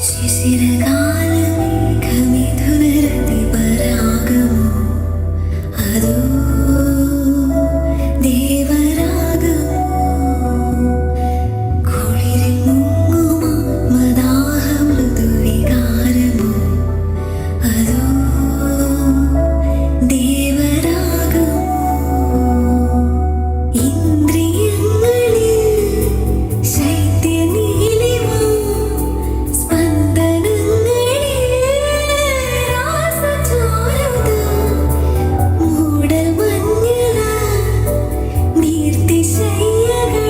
ശിശിരകാലമേഘമിഥുനരതിപരാഗമോ അതോ ദേവരാഗമോ കുളിരിൽ മുങ്ങുമാത്മദാഹമൃദുവികാരമോ അതോ ദേവരാഗമോ ഇന്ദ്രിയങ്ങളിൽ ശൈത്യനീലിമ സ്പന്ദനങ്ങളിൽ രാസചാരുത മൂടൽമഞ്ഞില നീർത്തിശയ്യകൾ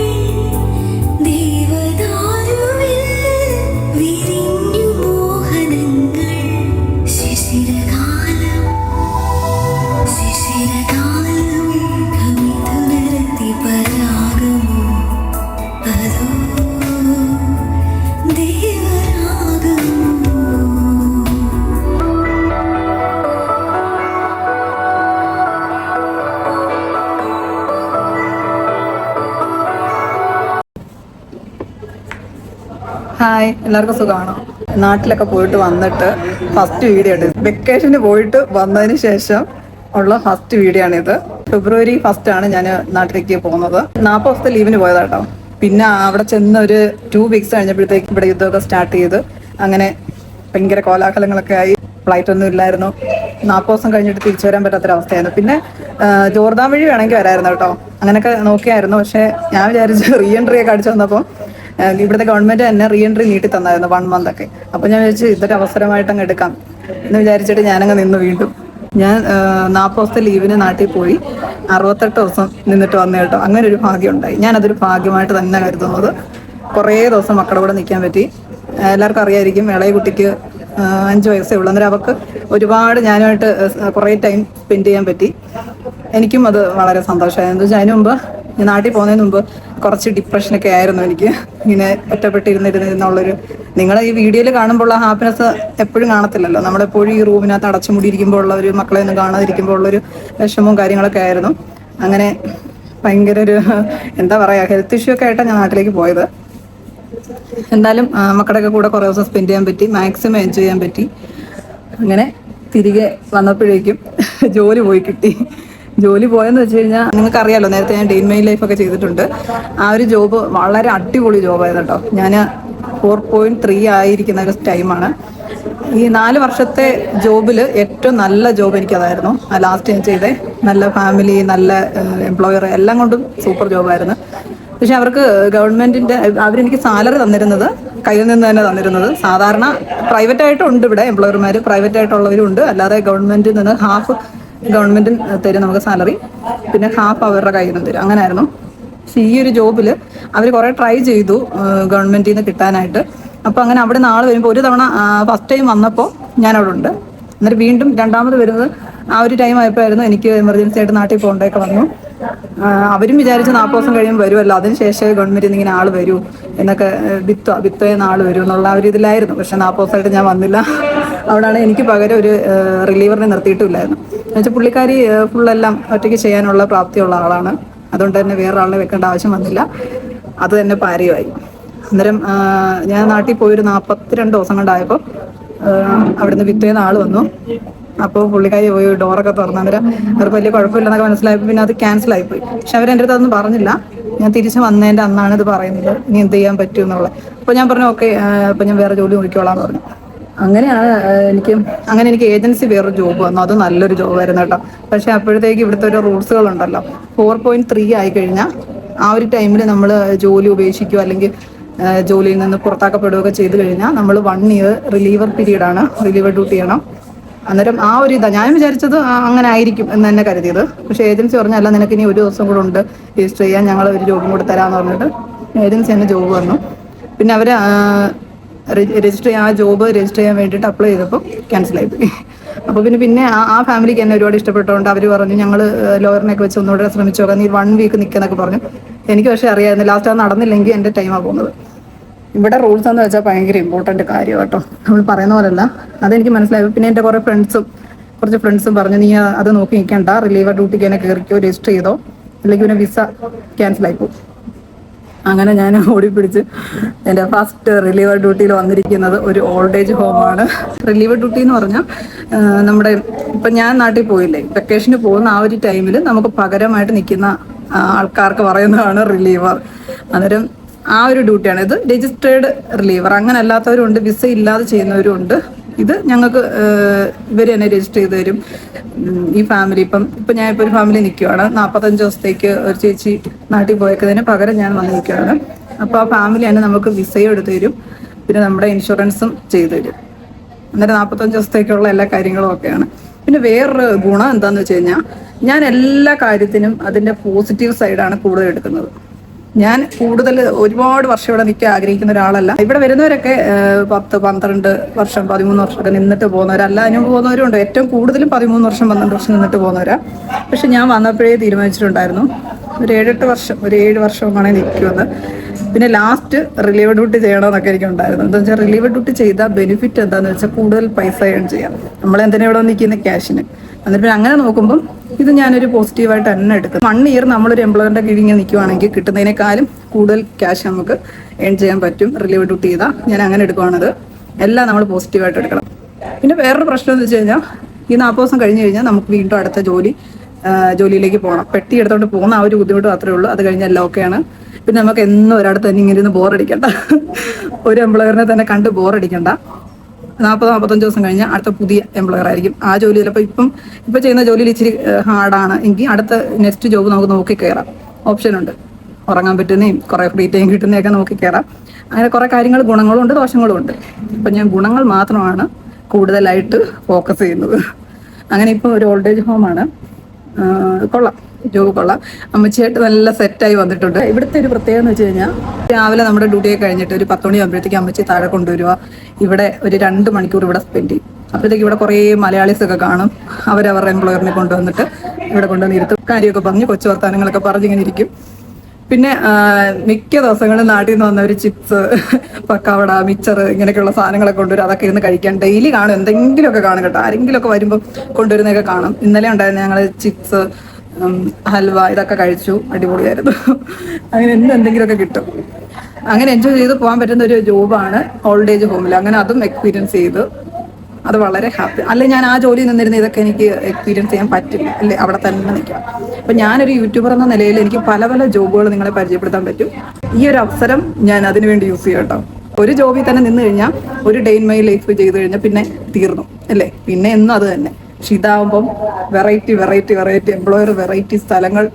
ദേവദാരുവിൽ വിരിഞ്ഞു മോഹനങ്ങൾ ശിശിരകാലമേഘമിഥുനരതിപരാഗമോ അതോ ദേവരാഗമോ. ഹായ്, എല്ലാവർക്കും സുഖമാണോ? നാട്ടിലൊക്കെ പോയിട്ട് വന്നിട്ട് ഫസ്റ്റ് വീഡിയോ ഉണ്ട്. വെക്കേഷന് പോയിട്ട് വന്നതിന് ശേഷം ഉള്ള ഫസ്റ്റ് വീഡിയോ ആണിത്. ഫെബ്രുവരി 1 ആണ് ഞാൻ നാട്ടിലേക്ക് പോകുന്നത്. 40 ദിവസത്തെ ലീവിന് പോയതാട്ടോ. പിന്നെ അവിടെ ചെന്ന് ഒരു 2 വീക്സ് കഴിഞ്ഞപ്പോഴത്തേക്ക് ഇവിടെ യുദ്ധമൊക്കെ സ്റ്റാർട്ട് ചെയ്ത് അങ്ങനെ ഭയങ്കര കോലാഹലങ്ങളൊക്കെ ആയി. ഫ്ലൈറ്റ് ഒന്നും ഇല്ലായിരുന്നു. 40 ദിവസം കഴിഞ്ഞിട്ട് തിരിച്ചു വരാൻ പറ്റാത്തൊരവസ്ഥയായിരുന്നു. പിന്നെ ജോർദാൻ വഴി വേണമെങ്കിൽ വരായിരുന്നു കേട്ടോ. അങ്ങനെയൊക്കെ നോക്കിയായിരുന്നു. പക്ഷേ ഞാൻ വിചാരിച്ചു റീ എൻട്രി ഒക്കെ അടിച്ചു വന്നപ്പോൾ ഇവിടുത്തെ ഗവൺമെന്റ് തന്നെ റീ എൻട്രി നീട്ടി തന്നായിരുന്നു 1 മന്ത് ഒക്കെ. അപ്പോൾ ഞാൻ വിചാരിച്ചു ഇതൊരു അവസരമായിട്ട് അങ്ങ് എടുക്കാം എന്ന് വിചാരിച്ചിട്ട് ഞാനങ്ങ് നിന്ന് വീണ്ടും. ഞാൻ 40 ദിവസത്തെ ലീവിന് നാട്ടിൽ പോയി 68 ദിവസം നിന്നിട്ട് വന്നു കേട്ടോ. അങ്ങനെ ഒരു ഭാഗ്യം ഉണ്ടായി. ഞാനതൊരു ഭാഗ്യമായിട്ട് തന്നെ കരുതുന്നത്. കുറേ ദിവസം മക്കളുടെ കൂടെ നിൽക്കാൻ പറ്റി. എല്ലാവർക്കും അറിയായിരിക്കും, ഇളയ കുട്ടിക്ക് 5 വയസ്സേ ഉള്ളൂ. അന്നേരം അവർക്ക് ഒരുപാട് ഞാനുമായിട്ട് കുറേ ടൈം സ്പെൻഡ് ചെയ്യാൻ പറ്റി. എനിക്കും അത് വളരെ സന്തോഷമായി. എന്താ വെച്ചാൽ അതിന് മുമ്പ് നാട്ടിൽ പോകുന്നതിന് മുമ്പ് കുറച്ച് ഡിപ്രഷനൊക്കെ ആയിരുന്നു എനിക്ക്. ഇങ്ങനെ ഒറ്റപ്പെട്ടിരുന്നിരുന്നുള്ളൊരു, നിങ്ങളെ ഈ വീഡിയോയിൽ കാണുമ്പോൾ ആ ഹാപ്പിനെസ് എപ്പോഴും കാണത്തില്ലല്ലോ. നമ്മളെപ്പോഴും ഈ റൂമിനകത്ത് അടച്ചുമൂടിയിരിക്കുമ്പോൾ ഉള്ള ഒരു, മക്കളെ ഒന്നും കാണാതിരിക്കുമ്പോൾ ഉള്ളൊരു വിഷമവും കാര്യങ്ങളൊക്കെ ആയിരുന്നു. അങ്ങനെ ഭയങ്കര ഒരു എന്താ പറയുക, ഹെൽത്ത് ഇഷ്യൂ ഒക്കെ ആയിട്ടാണ് ഞാൻ നാട്ടിലേക്ക് പോയത്. എന്തായാലും മക്കളുടെയൊക്കെ കൂടെ കുറേ ദിവസം സ്പെൻഡ് ചെയ്യാൻ പറ്റി, മാക്സിമം എൻജോയ് ചെയ്യാൻ പറ്റി. അങ്ങനെ തിരികെ വന്നപ്പോഴേക്കും ജോലി പോയി കിട്ടി. ജോലി പോയെന്ന് വെച്ച് കഴിഞ്ഞാൽ നിങ്ങൾക്ക് അറിയാലോ, നേരത്തെ ഞാൻ ഡേ ഇൻ മൈ ലൈഫൊക്കെ ചെയ്തിട്ടുണ്ട്. ആ ഒരു ജോബ് വളരെ അടിപൊളി ജോബായിരുന്നു കേട്ടോ. ഞാൻ 4.3 ആയിരിക്കുന്ന ഒരു ടൈമാണ്. ഈ 4 വർഷത്തെ ജോബിൽ ഏറ്റവും നല്ല ജോബ് എനിക്കതായിരുന്നു. ലാസ്റ്റ് ഞാൻ ചെയ്തേ. നല്ല ഫാമിലി, നല്ല എംപ്ലോയർ, എല്ലാം കൊണ്ടും സൂപ്പർ ജോബായിരുന്നു. പക്ഷെ അവർക്ക് ഗവൺമെന്റിന്റെ, അവരെനിക്ക് സാലറി തന്നിരുന്നത് കയ്യിൽ നിന്ന് തന്നെ തന്നിരുന്നത്. സാധാരണ പ്രൈവറ്റ് ആയിട്ടും ഉണ്ട് ഇവിടെ എംപ്ലോയർമാർ, പ്രൈവറ്റ് ആയിട്ടുള്ളവരും ഉണ്ട്. അല്ലാതെ ഗവൺമെന്റിൽ നിന്ന് ഹാഫ് ഗവൺമെന്റും തരും നമുക്ക് സാലറി, പിന്നെ ഹാഫ് അവരുടെ കയ്യിൽ നിന്ന് തരും. അങ്ങനെയായിരുന്നു. പക്ഷെ ഈ ഒരു ജോബിൽ അവർ കുറേ ട്രൈ ചെയ്തു ഗവൺമെന്റിൽ നിന്ന് കിട്ടാനായിട്ട്. അപ്പോൾ അങ്ങനെ അവിടെ നിന്ന് ആൾ വരുമ്പോൾ, ഒരു തവണ ഫസ്റ്റ് ടൈം വന്നപ്പോൾ ഞാൻ അവിടെ ഉണ്ട്. എന്നിട്ട് വീണ്ടും രണ്ടാമത് വരുന്നത് ആ ഒരു ടൈം ആയപ്പോഴായിരുന്നു എനിക്ക് എമർജൻസി ആയിട്ട് നാട്ടിൽ പോകേണ്ടതൊക്കെ വന്നു. അവരും വിചാരിച്ച് 40 ദിവസം കഴിയുമ്പോൾ വരുമല്ലോ, അതിന് ശേഷമേ ഗവൺമെന്റിൽ നിന്ന് ഇങ്ങനെ ആൾ വരൂ എന്നൊക്കെ, വിത്തേന്ന് ആൾ വരും എന്നുള്ള ആ ഒരു ഇതിലായിരുന്നു. പക്ഷെ 40 ദിവസമായിട്ട് ഞാൻ വന്നില്ല. അവിടെയാണ് എനിക്ക് പകരം ഒരു റിലീവറിനെ നിർത്തിയിട്ടുമില്ലായിരുന്നു. എന്നുവെച്ചാൽ പുള്ളിക്കാരി ഫുള്ളെല്ലാം ഒറ്റയ്ക്ക് ചെയ്യാനുള്ള പ്രാപ്തിയുള്ള ആളാണ്. അതുകൊണ്ട് തന്നെ വേറെ ആളിനെ വെക്കേണ്ട ആവശ്യം വന്നില്ല. അത് തന്നെ പാരയുമായി. അന്നേരം ഞാൻ നാട്ടിൽ പോയൊരു 42 ദിവസം കൊണ്ടായപ്പോൾ അവിടുന്ന് വിത്തേന്ന് ആൾ വന്നു. അപ്പോൾ പുള്ളിക്കാരി പോയി ഡോറൊക്കെ തുറന്നു. അന്നേരം അവർക്ക് വലിയ കുഴപ്പമില്ലെന്നൊക്കെ മനസ്സിലായപ്പോൾ പിന്നെ അത് ക്യാൻസൽ ആയിപ്പോയി. പക്ഷെ അവരെൻ്റെ അടുത്ത് അതൊന്നും പറഞ്ഞില്ല. ഞാൻ തിരിച്ച് വന്നതിൻ്റെ അന്നാണ് ഇത് പറയുന്നത്, ഇനി എന്ത് ചെയ്യാൻ പറ്റും എന്നുള്ളത്. അപ്പോൾ ഞാൻ പറഞ്ഞു ഓക്കെ, അപ്പോൾ ഞാൻ വേറെ ജോലി നോക്കിക്കോളാം എന്ന് പറഞ്ഞു. അങ്ങനെയാണ് എനിക്ക് ഏജൻസി വേറൊരു ജോബ് വന്നു. അത് നല്ലൊരു ജോബായിരുന്നു കേട്ടോ. പക്ഷെ അപ്പോഴത്തേക്ക് ഇവിടുത്തെ ഒരു റൂൾസുകളുണ്ടല്ലോ, 4.3 ആയി കഴിഞ്ഞാൽ ആ ഒരു ടൈമിൽ നമ്മൾ ജോലി ഉപേക്ഷിക്കുകയോ അല്ലെങ്കിൽ ജോലിയിൽ നിന്ന് പുറത്താക്കപ്പെടുകയൊക്കെ ചെയ്ത് കഴിഞ്ഞാൽ നമ്മൾ 1 ഇയർ റിലീവർ പീരീഡാണ്, റിലീവർ ഡ്യൂട്ടി ചെയ്യണം. അന്നേരം ആ ഒരു ഞാൻ വിചാരിച്ചത് അങ്ങനെ ആയിരിക്കും എന്ന് തന്നെ കരുതിയത്. പക്ഷേ ഏജൻസി പറഞ്ഞല്ല, നിനക്ക് ഇനി 1 ദിവസം കൂടെ ഉണ്ട് രജിസ്റ്റർ ചെയ്യാൻ, ഞങ്ങൾ ഒരു ജോബും കൂടെ തരാമെന്ന് പറഞ്ഞിട്ട് ഏജൻസി തന്നെ ജോബ് വന്നു. പിന്നെ അവർ രജിസ്റ്റർ ചെയ്യാൻ, ആ ജോബ് രജിസ്റ്റർ ചെയ്യാൻ വേണ്ടിയിട്ട് അപ്ലൈ ചെയ്തപ്പോൾ ക്യാൻസലായിപ്പോയി. അപ്പോൾ പിന്നെ ആ ഫാമിലിക്ക് എന്നെ ഒരുപാട് ഇഷ്ടപ്പെട്ടുകൊണ്ട് അവർ പറഞ്ഞു ഞങ്ങൾ ലോയറിനെയൊക്കെ വെച്ച് ഒന്നുകൂടെ ശ്രമിച്ചു നോക്കാം, നീ 1 വീക്ക് നിൽക്കുന്നൊക്കെ പറഞ്ഞു. എനിക്ക് പക്ഷേ അറിയാമായിരുന്നു ലാസ്റ്റ് അത് നടന്നില്ലെങ്കിൽ എൻ്റെ ടൈമാണ് പോകുന്നത്. ഇവിടെ റൂൾസ് എന്ന് വെച്ചാൽ ഭയങ്കര ഇമ്പോർട്ടൻ്റ് കാര്യം കേട്ടോ. നമ്മൾ പറയുന്ന പോലല്ല, അതെനിക്ക് മനസ്സിലായി. പിന്നെ എൻ്റെ കുറച്ച് ഫ്രണ്ട്സും പറഞ്ഞു നീ അത് നോക്കി നിൽക്കണ്ട, റിലീവർ ഡ്യൂട്ടിക്ക് തന്നെ കയറിക്കോ, രജിസ്റ്റർ ചെയ്തോ, അല്ലെങ്കിൽ പിന്നെ വിസ ക്യാൻസൽ ആയിപ്പോവും. അങ്ങനെ ഞാൻ ഓടിപ്പിടിച്ച് എൻ്റെ ഫസ്റ്റ് റിലീവർ ഡ്യൂട്ടിയിൽ വന്നിരിക്കുന്നത് ഒരു ഓൾഡ് ഏജ് ഹോമാണ്. റിലീവർ ഡ്യൂട്ടി എന്ന് പറഞ്ഞാൽ നമ്മുടെ ഇപ്പം ഞാൻ നാട്ടിൽ പോയില്ലേ, വെക്കേഷന് പോകുന്ന ആ ഒരു ടൈമിൽ നമുക്ക് പകരമായിട്ട് നിൽക്കുന്ന ആൾക്കാർക്ക് പറയുന്നതാണ് റിലീവർ. അന്നേരം ആ ഒരു ഡ്യൂട്ടിയാണ് ഇത്. രജിസ്റ്റേർഡ് റിലീവർ, അങ്ങനെ അല്ലാത്തവരുണ്ട്, വിസ ഇല്ലാതെ ചെയ്യുന്നവരുണ്ട്. ഇത് ഞങ്ങൾക്ക് ഇവർ തന്നെ രജിസ്റ്റർ ചെയ്ത് തരും. ഈ ഫാമിലി ഇപ്പം ഞാനിപ്പോൾ ഒരു ഫാമിലി നിൽക്കുകയാണ്, 45 ദിവസത്തേക്ക് ഒരു ചേച്ചി നാട്ടിൽ പോയേക്കുന്നതിന് പകരം ഞാൻ വന്ന് നിൽക്കുകയാണ്. അപ്പോൾ ആ ഫാമിലി തന്നെ നമുക്ക് വിസയും എടുത്ത് തരും, പിന്നെ നമ്മുടെ ഇൻഷുറൻസും ചെയ്തു തരും. അന്നേരം 45 ദിവസത്തേക്കുള്ള എല്ലാ കാര്യങ്ങളും ഒക്കെയാണ്. പിന്നെ വേറൊരു ഗുണം എന്താണെന്ന് വെച്ച് കഴിഞ്ഞാൽ ഞാൻ എല്ലാ കാര്യത്തിനും അതിൻ്റെ പോസിറ്റീവ് സൈഡാണ് കൂടുതൽ എടുക്കുന്നത്. ഞാൻ കൂടുതൽ ഒരുപാട് വർഷം ഇവിടെ നിൽക്കാൻ ആഗ്രഹിക്കുന്ന ഒരാളല്ല. ഇവിടെ വരുന്നവരൊക്കെ 10, 12 വർഷം 13 വർഷമൊക്കെ നിന്നിട്ട് പോകുന്നവരല്ല, അതിന് പോകുന്നവരുണ്ട്. ഏറ്റവും കൂടുതലും 13 വർഷം 12 വർഷം നിന്നിട്ട് പോകുന്നവരാ. പക്ഷെ ഞാൻ വന്നപ്പോഴേ തീരുമാനിച്ചിട്ടുണ്ടായിരുന്നു ഒരു 7-8 വർഷം, ഒരു 7 വർഷമാണെങ്കിൽ നിൽക്കുമെന്ന്. പിന്നെ ലാസ്റ്റ് റിലീവ് ഡ്യൂട്ടി ചെയ്യണമെന്നൊക്കെ എനിക്കുണ്ടായിരുന്നു. എന്താ വെച്ചാൽ റിലീവ് ഡ്യൂട്ടി ചെയ്താൽ ബെനിഫിറ്റ് എന്താണെന്ന് വെച്ചാൽ കൂടുതൽ പൈസ ഏൺ ചെയ്യാം. നമ്മളെന്തിനാ ഇവിടെ നിൽക്കുന്ന ക്യാഷിന്. എന്നിട്ട് പിന്നെ അങ്ങനെ നോക്കുമ്പം ഇത് ഞാനൊരു പോസിറ്റീവായിട്ട് തന്നെ എടുക്കും. 1 ഇയർ നമ്മളൊരു എംപ്ലോയറിൻ്റെ കീഴിൽ ഇങ്ങനെ നിൽക്കുവാണെങ്കിൽ കിട്ടുന്നതിനേക്കാളും കൂടുതൽ ക്യാഷ് നമുക്ക് ഏൺ ചെയ്യാൻ പറ്റും റിലീവ് ഡ്യൂട്ടി ചെയ്താൽ. ഞാൻ അങ്ങനെ എടുക്കുവാണത്. എല്ലാം നമ്മൾ പോസിറ്റീവായിട്ട് എടുക്കണം. പിന്നെ വേറൊരു പ്രശ്നം എന്ന് വെച്ച് കഴിഞ്ഞാൽ ഈ 40 ദിവസം കഴിഞ്ഞ് കഴിഞ്ഞാൽ നമുക്ക് വീണ്ടും അടുത്ത ജോലിയിലേക്ക് പോകണം. പെട്ടി എടുത്തോണ്ട് പോകുന്ന ആ ഒരു ബുദ്ധിമുട്ട് മാത്രമേ ഉള്ളൂ. അത് കഴിഞ്ഞാൽ എല്ലാം ഓക്കെയാണ്. പിന്നെ നമുക്ക് എന്നും ഒരാളുടെ തന്നെ ഇങ്ങനെ ഇരുന്ന് ബോറടിക്കണ്ട, ഒരു എംപ്ലോയറിനെ തന്നെ കണ്ട് ബോറടിക്കണ്ട. 40-45 ദിവസം കഴിഞ്ഞാൽ അടുത്ത പുതിയ എംപ്ലോയർ ആയിരിക്കും. ആ ജോലി ചിലപ്പോൾ ഇപ്പം ചെയ്യുന്ന ജോലിയിൽ ഇച്ചിരി ഹാർഡാണ് എങ്കിൽ അടുത്ത നെക്സ്റ്റ് ജോബ് നമുക്ക് നോക്കി കയറാം. ഓപ്ഷനുണ്ട്, ഉറങ്ങാൻ പറ്റുന്നതും കുറേ ഫ്രീ ടൈം കിട്ടുന്നതൊക്കെ നോക്കി കയറാം. അങ്ങനെ കുറേ കാര്യങ്ങൾ ഗുണങ്ങളും ഉണ്ട് ദോഷങ്ങളും ഉണ്ട്. ഇപ്പം ഞാൻ ഗുണങ്ങൾ മാത്രമാണ് കൂടുതലായിട്ട് ഫോക്കസ് ചെയ്യുന്നത്. അങ്ങനെ ഇപ്പോൾ ഒരു ഓൾഡ് ഏജ് ഹോമാണ്. കൊള്ളാം, ജോബ് കൊള്ളാം. അമ്മച്ചിയായിട്ട് നല്ല സെറ്റായി വന്നിട്ടുണ്ട്. ഇവിടുത്തെ ഒരു പ്രത്യേകത എന്ന് വെച്ച് കഴിഞ്ഞാൽ രാവിലെ നമ്മുടെ ഡ്യൂട്ടിയൊക്കെ കഴിഞ്ഞിട്ട് ഒരു 10 മണി ആകുമ്പോഴത്തേക്ക് അമ്മച്ചി താഴെ കൊണ്ടുവരിക. ഇവിടെ ഒരു 2 മണിക്കൂർ ഇവിടെ സ്പെൻഡ് ചെയ്യും. അപ്പോഴത്തേക്ക് ഇവിടെ കുറേ മലയാളീസൊക്കെ കാണും. അവരവരുടെ എംപ്ലോയറിനെ കൊണ്ടുവന്നിട്ട് ഇവിടെ കൊണ്ടുവന്ന് ഇരുത്തും. കാര്യമൊക്കെ പറഞ്ഞ് കൊച്ചു വർത്താനങ്ങളൊക്കെ പറഞ്ഞിങ്ങനെ ഇരിക്കും. പിന്നെ മിക്ക ദിവസങ്ങളും നാട്ടിൽ നിന്ന് വന്നവർ ചിപ്സ്, പക്കാവട, മിച്ചർ ഇങ്ങനെയൊക്കെയുള്ള സാധനങ്ങളൊക്കെ കൊണ്ടുവരും. അതൊക്കെ ഇരുന്ന് കഴിക്കാൻ ഡെയിലി കാണും. എന്തെങ്കിലുമൊക്കെ കാണും കേട്ടോ. ആരെങ്കിലുമൊക്കെ വരുമ്പോൾ കൊണ്ടുവരുന്നതൊക്കെ കാണും. ഇന്നലെ ഉണ്ടായിരുന്നു ഞങ്ങൾ ചിപ്സ്, ഹൽവ ഇതൊക്കെ കഴിച്ചു. അടിപൊളിയായിരുന്നു. അങ്ങനെ എന്തെങ്കിലുമൊക്കെ കിട്ടും. അങ്ങനെ എൻജോയ് ചെയ്ത് പോകാൻ പറ്റുന്ന ഒരു ജോബാണ് ഓൾഡ് ഏജ് ഹോമിൽ. അങ്ങനെ അതും എക്സ്പീരിയൻസ് ചെയ്ത് അത് വളരെ ഹാപ്പി. അല്ലെ ഞാൻ ആ ജോലി നിന്നിരുന്ന ഇതൊക്കെ എനിക്ക് എക്സ്പീരിയൻസ് ചെയ്യാൻ പറ്റില്ല. അല്ലേ, അവിടെ തന്നെ നിൽക്കാം. അപ്പം ഞാനൊരു യൂട്യൂബർ എന്ന നിലയിൽ എനിക്ക് പല പല ജോബുകൾ നിങ്ങളെ പരിചയപ്പെടുത്താൻ പറ്റും. ഈ ഒരു അവസരം ഞാൻ അതിനു വേണ്ടി യൂസ് ചെയ്യാം കേട്ടോ. ഒരു ജോബിൽ തന്നെ നിന്ന് കഴിഞ്ഞാൽ ഒരു ഡേ ഇൻ മൈ ലൈഫ് ചെയ്ത് കഴിഞ്ഞാൽ പിന്നെ തീർന്നു അല്ലേ, പിന്നെ എന്നും അത് തന്നെ. പക്ഷെ ഇതാവുമ്പം വെറൈറ്റി എംപ്ലോയർ, വെറൈറ്റി സ്ഥലങ്ങൾ,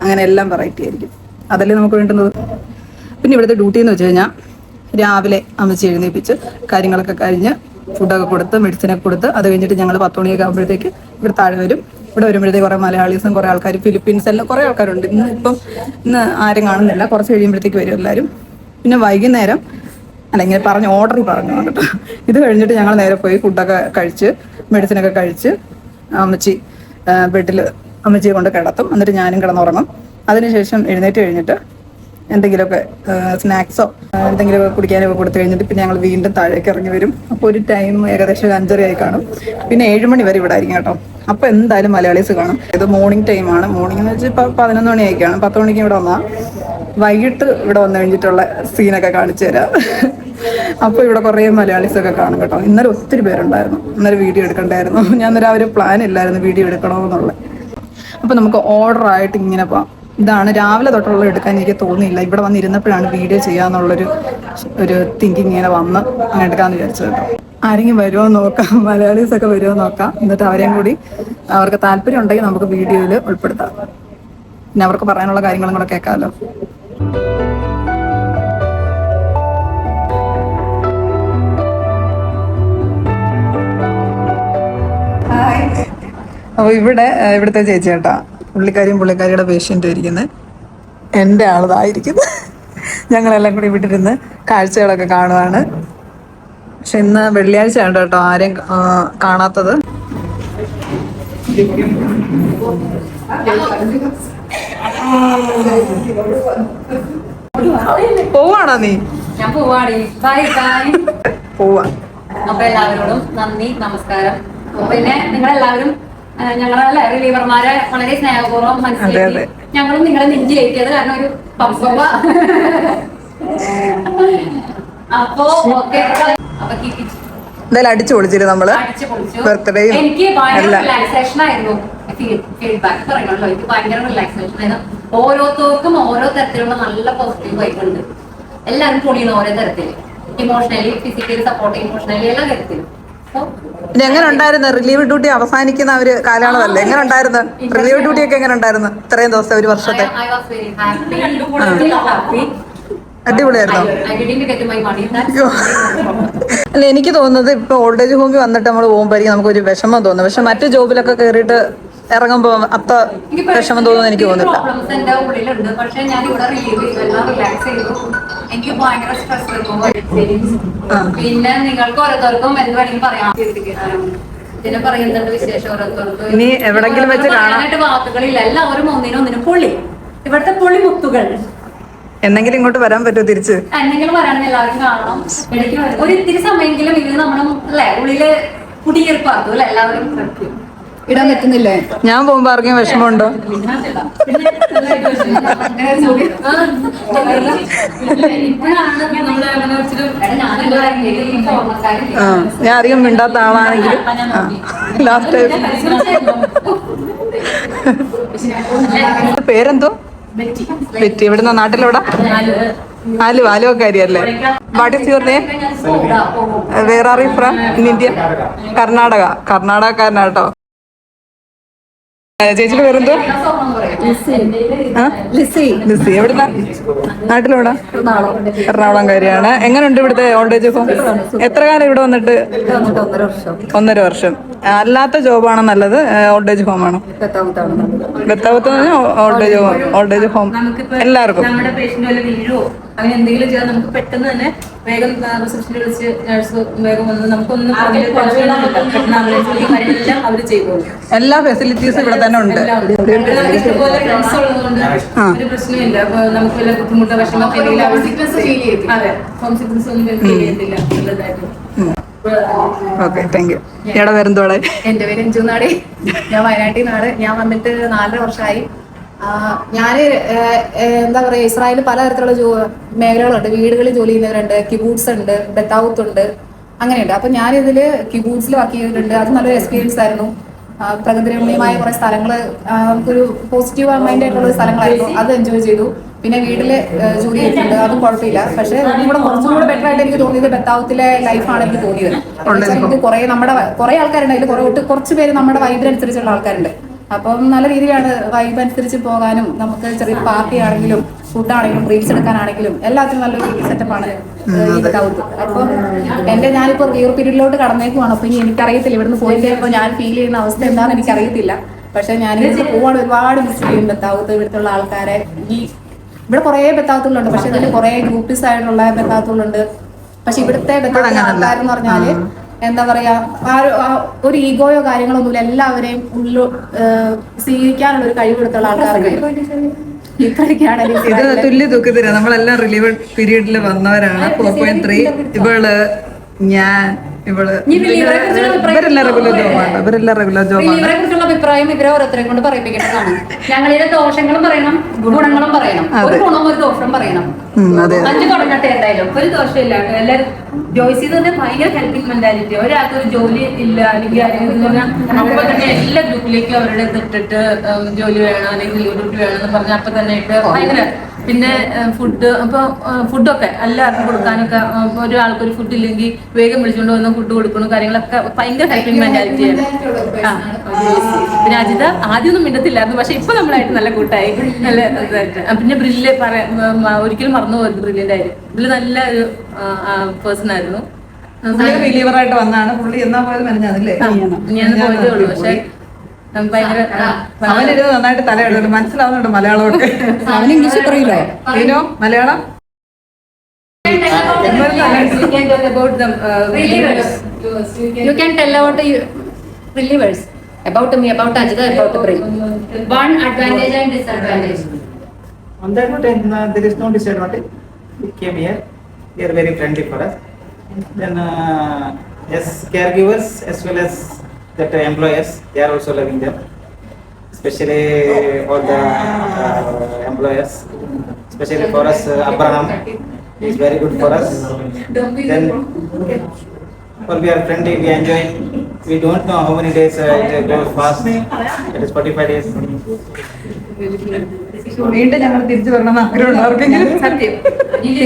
അങ്ങനെ എല്ലാം വെറൈറ്റി ആയിരിക്കും. അതല്ലേ നമുക്ക് വേണ്ടുന്നത്. പിന്നെ ഇവിടുത്തെ ഡ്യൂട്ടി എന്ന് വെച്ച് കഴിഞ്ഞാൽ രാവിലെ അമ്മച്ചി എഴുന്നേൽപ്പിച്ച് കാര്യങ്ങളൊക്കെ കഴിഞ്ഞ് ഫുഡൊക്കെ കൊടുത്ത് മെഡിസിനൊക്കെ കൊടുത്ത് അത് കഴിഞ്ഞിട്ട് ഞങ്ങൾ 10 മണിയൊക്കെ ആകുമ്പോഴത്തേക്ക് ഇവിടെ താഴെ വരും. ഇവിടെ വരുമ്പോഴത്തേക്ക് കുറേ മലയാളീസും കുറേ ആൾക്കാർ, ഫിലിപ്പീൻസ് എല്ലാം കുറേ ആൾക്കാരുണ്ട്. ഇന്ന് ആരും കാണുന്നില്ല. കുറച്ച് കഴിയുമ്പോഴത്തേക്ക് വരും എല്ലാവരും. പിന്നെ വൈകുന്നേരം അല്ലെങ്കിൽ ഓർഡർ പറഞ്ഞു കേട്ടോ. ഇത് കഴിഞ്ഞിട്ട് ഞങ്ങൾ നേരെ പോയി ഫുഡൊക്കെ കഴിച്ച് മെഡിസിനൊക്കെ കഴിച്ച് അമ്മച്ചി ബെഡിൽ അമ്മച്ചിയെ കൊണ്ട് കിടത്തും. എന്നിട്ട് ഞാനും കിടന്നുറങ്ങും. അതിനുശേഷം എഴുന്നേറ്റ് കഴിഞ്ഞിട്ട് എന്തെങ്കിലുമൊക്കെ സ്നാക്സോ എന്തെങ്കിലുമൊക്കെ കുടിക്കാനൊക്കെ കൊടുത്തു കഴിഞ്ഞിട്ട് പിന്നെ ഞങ്ങൾ വീണ്ടും താഴേക്ക് ഇറങ്ങി വരും. അപ്പോൾ ഒരു ടൈം ഏകദേശം 5:30 ആയി കാണും. പിന്നെ 7 മണി വരെ ഇവിടെ ആയിരിക്കും കേട്ടോ. അപ്പോൾ എന്തായാലും മലയാളീസ് കാണും. ഇത് മോർണിംഗ് ടൈമാണ്. മോർണിംഗ് എന്ന് വെച്ചാൽ ഇപ്പോൾ 11 മണിയായി കാണും. 10 മണിക്ക് ഇവിടെ വന്നാൽ വൈകിട്ട് ഇവിടെ വന്നു കഴിഞ്ഞിട്ടുള്ള സീനൊക്കെ കാണിച്ചു തരാം. അപ്പോൾ ഇവിടെ കുറേ മലയാളീസൊക്കെ കാണും കേട്ടോ. ഇന്നലെ ഒത്തിരി പേരുണ്ടായിരുന്നു. ഇന്നലെ വീഡിയോ എടുക്കണ്ടായിരുന്നു. ഞാൻ ഇന്നലെ ഒരു പ്ലാൻ ഇല്ലായിരുന്നു വീഡിയോ എടുക്കണമെന്നുള്ളത്. അപ്പോൾ നമുക്ക് ഓർഡറായിട്ട് ഇങ്ങനെ പോകാം. ഇതാണ് രാവിലെ തൊട്ടുള്ള എടുക്കാൻ എനിക്ക് തോന്നിയില്ല. ഇവിടെ വന്നിരുന്നപ്പോഴാണ് വീഡിയോ ചെയ്യാന്നുള്ളൊരു തിങ്കിങ് ഇങ്ങനെ വന്ന് അങ്ങനെ എടുക്കാമെന്ന് വിചാരിച്ചത് കേട്ടോ. ആരെങ്കിലും വരുമോ നോക്കാം, മലയാളീസൊക്കെ വരുമോ നോക്കാം. എന്നിട്ട് അവരെയും കൂടി അവർക്ക് താല്പര്യം ഉണ്ടെങ്കിൽ നമുക്ക് വീഡിയോയിൽ ഉൾപ്പെടുത്താം. പിന്നെ അവർക്ക് പറയാനുള്ള കാര്യങ്ങളും കൂടെ കേൾക്കാമല്ലോ. അപ്പോൾ ഇവിടുത്തെ ചേച്ചി കേട്ടാ, പുള്ളിക്കാരിയുടെ പേഷ്യൻ്റ് ഇരിക്കുന്നത് എൻ്റെ ആളതായിരിക്കുന്നത്. ഞങ്ങളെല്ലാം കൂടി വിട്ടിരുന്ന് കാഴ്ചകളൊക്കെ കാണുവാണ്. പക്ഷെ ഇന്ന് വെള്ളിയാഴ്ച ആണ് കേട്ടോ ആരെയും കാണാത്തത്. പോവാണോ നീ? ഞാൻ പോവാടി. Bye bye. പോവാ. അപ്പൊ എല്ലാവരോടും നന്ദി, നമസ്കാരം. പിന്നെ നിങ്ങളെല്ലാവരും ഞങ്ങളെ റിലീവർമാരെ വളരെ സ്നേഹപൂർവ്വം മനസ്സിലാക്കി ഞങ്ങളും നിങ്ങളെ നെഞ്ചി കയറ്റിയത് കാരണം ഒരു പപ്പ അപ്പൊ ഓക്കെ അപ്പൊ എന്തായാലും അടിച്ചു പൊളിച്ചില്ല നമ്മള് ബർത്ത്ഡേയും എനിക്ക് ഭയങ്കര റിലാക്സേഷൻ ആയിരുന്നു. ഫീഡ്ബാക്ക് പറയണല്ലോ, എനിക്ക് ഭയങ്കര റിലാക്സേഷൻ ആയിരുന്നു. ഓരോരുത്തർക്കും ഓരോ തരത്തിലുള്ള നല്ല പോസിറ്റീവ് ആയിട്ടുണ്ട്. എല്ലാവരും പൊളിയണം ഓരോ തരത്തിൽ, ഇമോഷണലി, ഫിസിക്കലി സപ്പോർട്ട്, ഇമോഷണലി എല്ലാ തരത്തിലും. പിന്നെ എങ്ങനെ ഉണ്ടായിരുന്നു റിലീവ് ഡ്യൂട്ടി അവസാനിക്കുന്ന ഒരു കാലയളവല്ലേ? എങ്ങനെ ഉണ്ടായിരുന്നു റിലീവ് ഡ്യൂട്ടി ഒക്കെ? എങ്ങനെ ഉണ്ടായിരുന്നു ഇത്രയും ദിവസം, ഒരു വർഷത്തെ? അടിപൊളിയായിരുന്നോ? അല്ല, എനിക്ക് തോന്നുന്നത് ഇപ്പൊ ഓൾഡ് ഏജ് ഹോമിൽ വന്നിട്ട് നമ്മൾ പോകുമ്പോഴേക്കും നമുക്കൊരു വിഷമം തോന്നും. പക്ഷെ മറ്റു ജോബിലൊക്കെ കയറിയിട്ട് ഇറങ്ങുമ്പോ അത്ര വിഷമം തോന്നുന്നു എനിക്ക് തോന്നുന്നില്ല. എന്റെ ഉള്ളിലുണ്ട്, പക്ഷെ ഞാൻ ഇവിടെ റിലീവ് ചെയ്തെല്ലാം റിലാക്സ് ചെയ്തു. എനിക്ക് ഭയങ്കര സ്ട്രെസ് പിന്നെ നിങ്ങൾക്ക് ഓരോരുത്തർക്കും എന്ത് വേണമെങ്കിലും പറയാം. ഇതിനെ പറയുന്നുണ്ട് വിശേഷം ഓരോരുത്തർക്കും. ഇനി എവിടെങ്കിലും വെച്ച് കാണാനായിട്ട് വാക്കുകളില്ല. എല്ലാവരും ഒന്നിനും പൊള്ളി. ഇവിടുത്തെ പൊള്ളി മുത്തുകൾ എന്നെങ്കിലും ഇങ്ങോട്ട് വരാൻ പറ്റുമോ തിരിച്ച്? എന്തെങ്കിലും വരാണെങ്കിൽ എല്ലാവരും കാണണം. ഇടയ്ക്ക് ഒരു ഇത്തിരി സമയമെങ്കിലും ഇത് നമ്മുടെ അല്ലെ ഉള്ളില് കുടിയേർപ്പാക്കും അല്ലെ, എല്ലാവരും ഇടാൻ പറ്റുന്നില്ലേ? ഞാൻ പോകുമ്പോ ആർക്കും വിഷമമുണ്ടോ? ഞാൻ അധികം മിണ്ടാത്ത ആളാണെങ്കിൽ ലാസ്റ്റ് പേരെന്തോ? ബെറ്റി. എവിടുന്ന? നാട്ടിലെവിടാ? ആലുവക്കാരിയല്ലേ? What is your name? Where are you from? In India? കർണാടകക്കാരനാട്ടോ. ചേച്ചിയുടെ പേരെന്തോ? ലിസി. എവിടുന്ന? നാട്ടിലെവിടാ? എറണാകുളംകാരിയാണ്. എങ്ങനെയുണ്ട് ഇവിടുത്തെ ഓൾഡ് ഏജ് ഹോം? എത്ര കാലം ഇവിടെ വന്നിട്ട്? 1.5 വർഷം. അല്ലാത്ത ജോബാണോ നല്ലത്, ഓൾഡ് ഏജ് ഹോം ആണോ? ബത്താവത്ത് ഓൾഡ് ഏജ് ഹോം എല്ലാവർക്കും നമ്മുടെ പേഷ്യന്റ് വല്ല വീഴോ അങ്ങനെ എന്തെങ്കിലും ചെയ്താൽ നമുക്ക് പെട്ടെന്ന് തന്നെ വേഗം റിസപ്ഷനിൽ വിളിച്ച് നഴ്സ് വേഗം വന്ന് നമുക്കൊന്നും എല്ലാം അവർ ചെയ്തോളും. എല്ലാ ഫെസിലിറ്റീസും ഇവിടെ തന്നെ ഉണ്ട്. നമുക്ക് ഇഷ്ടംപോലെ ഫ്രണ്ട്സ് ഉള്ളതുകൊണ്ട് ഒരു പ്രശ്നമില്ല. അപ്പൊ നമുക്ക് വല്ല ബുദ്ധിമുട്ടോ വിഷമോ അതെ ഹോം സിക്നസ് ഒന്നും ഫീൽ ചെയ്യത്തില്ല. നല്ലതായിട്ട്. Okay, thank U. ഇവിടെ വരുന്നതോടെ എന്റെ പേര് അഞ്ചുനാട്, ഞാൻ വയനാട്ടിൽ നിന്നാണ്. ഞാൻ വന്നിട്ട് 4 വർഷമായി. ഞാൻ എന്താ പറയാ, ഇസ്രായേലിൽ പലതരത്തിലുള്ള മേഖലകളുണ്ട്. വീടുകളിൽ ജോലി ചെയ്യുന്നവരുണ്ട്, കിബൂട്ട്സ് ഉണ്ട്, ബത്താവൂത്ത് ഉണ്ട്, അങ്ങനെയുണ്ട്. അപ്പൊ ഞാൻ ഇതില് കിബൂട്ട്സിൽ വർക്ക് ചെയ്തിട്ടുണ്ട്. അത് നല്ലൊരു എക്സ്പീരിയൻസ് ആയിരുന്നു. പ്രകൃതിരമണീയമായ കുറെ സ്ഥലങ്ങള്, നമുക്കൊരു പോസിറ്റീവ് മൈൻഡ് ആയിട്ടുള്ള സ്ഥലങ്ങളായിരുന്നു. അത് എൻജോയ് ചെയ്തു. പിന്നെ വീട്ടില് ജോലി ചെയ്തിട്ടുണ്ട്, അതും കുഴപ്പമില്ല. പക്ഷെ ഒന്നുകൂടെ കുറച്ചും കൂടെ ബെറ്റർ ആയിട്ട് എനിക്ക് തോന്നിയത് ബത്താവത്തിലെ ലൈഫാണ് എനിക്ക് തോന്നിയത്. നമുക്ക് കുറെ ആൾക്കാരുണ്ട്, അതിൽ കുറച്ച് പേര് നമ്മുടെ വൈബിനനുസരിച്ചുള്ള ആൾക്കാരുണ്ട്. അപ്പം നല്ല രീതിയിലാണ് വൈബ് അനുസരിച്ച് പോകാനും, നമുക്ക് ചെറിയ പാർട്ടി ആണെങ്കിലും ഫുഡാണെങ്കിലും റീൽസ് എടുക്കാനാണെങ്കിലും എല്ലാത്തിനും നല്ലൊരു സെറ്റപ്പാണ് ഈ ബത്താവത്ത്. അപ്പം ഞാനിപ്പോൾ റിയർ പീരീഡിലോട്ട് കടന്നേക്കുവാണ്. അപ്പൊ ഇനി എനിക്കറിയത്തില്ല ഇവിടുന്ന് പോയി കഴിയുമ്പോൾ ഞാൻ ഫീൽ ചെയ്യുന്ന അവസ്ഥ എന്താണെന്ന് എനിക്കറിയത്തില്ല. പക്ഷെ ഞാൻ ഇവിടുത്തെ പോവാൻ ഒരുപാട് മിസ് ചെയ്യും ബത്താവത്ത്. ഇവിടുത്തെ ആൾക്കാരെ ഇവിടെ കുറെ ബത്താവത്തുകളുണ്ട്, പക്ഷെ ഇതിൽ കുറെ ഗ്രൂപ്പീസ് ആയിട്ടുള്ള ബത്താവത്തുകളുണ്ട്. പക്ഷെ ഇവിടുത്തെ ബത്താവത്ത് ആൾക്കാരെന്ന് പറഞ്ഞാല് എന്താ പറയാ, ഒരു ഈഗോയോ കാര്യങ്ങളൊന്നുമില്ല. എല്ലാവരെയും സ്വീകരിക്കാനുള്ള ഒരു കഴിവെടുത്തുള്ള ആൾക്കാർക്ക് ഇത്രയൊക്കെയാണ്. ഇത് തുല്യ തൂക്കത്തില്ല. നമ്മളെല്ലാം റിലീവ് പീരീഡിൽ വന്നവരാണ്. 4.3 ഇവള്, ഞാൻ, ഇവരെല്ലാം റെഗുലർ ജോബാണ്. ഇവരെ കുറിച്ചുള്ള അഭിപ്രായം ഇവരെ ഓരോരുത്തരെയും കൊണ്ട് പറയിപ്പിക്കേണ്ടതാണ്. ഞങ്ങളിലെ ദോഷങ്ങളും പറയണം, ഗുണങ്ങളും പറയണം. ഒരു ഗുണം ഒരു ദോഷം പറയണം. 5 തുടങ്ങട്ടെ. എന്തായാലും ഒരു ദോഷമില്ല. എല്ലാവരും ജോയ്സ് തന്നെ ഭയങ്കര ഹെൽപ്പിംഗ് മെന്റാലിറ്റി. ഒരാൾക്ക് ഒരു ജോലി ഇല്ല അല്ലെങ്കിൽ അപ്പൊ തന്നെ എല്ലാ ഗ്രൂപ്പിലേക്കും അവരുടെ ഇട്ടിട്ട് ജോലി വേണം അല്ലെങ്കിൽ ഡ്യൂട്ടി വേണം എന്ന് പറഞ്ഞാൽ അപ്പൊ തന്നെ ഇട്ട് ഭയങ്കര. പിന്നെ ഫുഡൊക്കെ എല്ലാവർക്കും കൊടുക്കാനൊക്കെ, ഒരാൾക്കൊരു ഫുഡ് ഇല്ലെങ്കിൽ വേഗം വിളിച്ചുകൊണ്ട് വന്ന് ഫുഡ് കൊടുക്കണം, കാര്യങ്ങളൊക്കെ ഭയങ്കര ഹെൽപ്പിംഗ് മെന്റാലിറ്റിയാണ്. പിന്നെ അജിത ആദ്യമൊന്നും മിണ്ടത്തില്ലായിരുന്നു, പക്ഷെ ഇപ്പൊ നമ്മളായിട്ട് നല്ല കൂട്ടായി, നല്ല ഇതായിട്ട്. പിന്നെ ബ്രില്ല് ഒരിക്കലും മറന്നു പോയത് ബ്രില്ലിന്റെ കാര്യം. ബ്രില്ല് നല്ല ഒരു പേഴ്സൺ ആയിരുന്നു. റിലീവറായിട്ട് വന്നാണ് പുള്ളി. എന്നാ പോയത് മെനഞ്ഞാന്നല്ലേ? ഞാൻ പോയതേ ഉള്ളൂ. പക്ഷെ അവനിരുന്ന് നന്നായിട്ട് തല എഴുതുന്നു, മനസ്സിലാവുന്നുണ്ട് മലയാളമൊക്കെ. അവന് ഇംഗ്ലീഷ് പറയില്ലേ? Malayalam You can tell about the relievers, about me, about Ajita, about the brain. One advantage and disadvantage. On that note, there is no disadvantage. We came here. They are very friendly for us. Then, yes, caregivers as well as that employers, they are also loving them. Especially all the employers, especially for us, Abraham is very good for us. Then, for we are friendly, we enjoy. We don't know how many days it goes fast. It is 45 days. വീണ്ടും ഞങ്ങൾ തിരിച്ചു വരണം ആഗ്രഹമുണ്ട് ആർക്കെങ്കിലും? സത്യം ഇല്ല,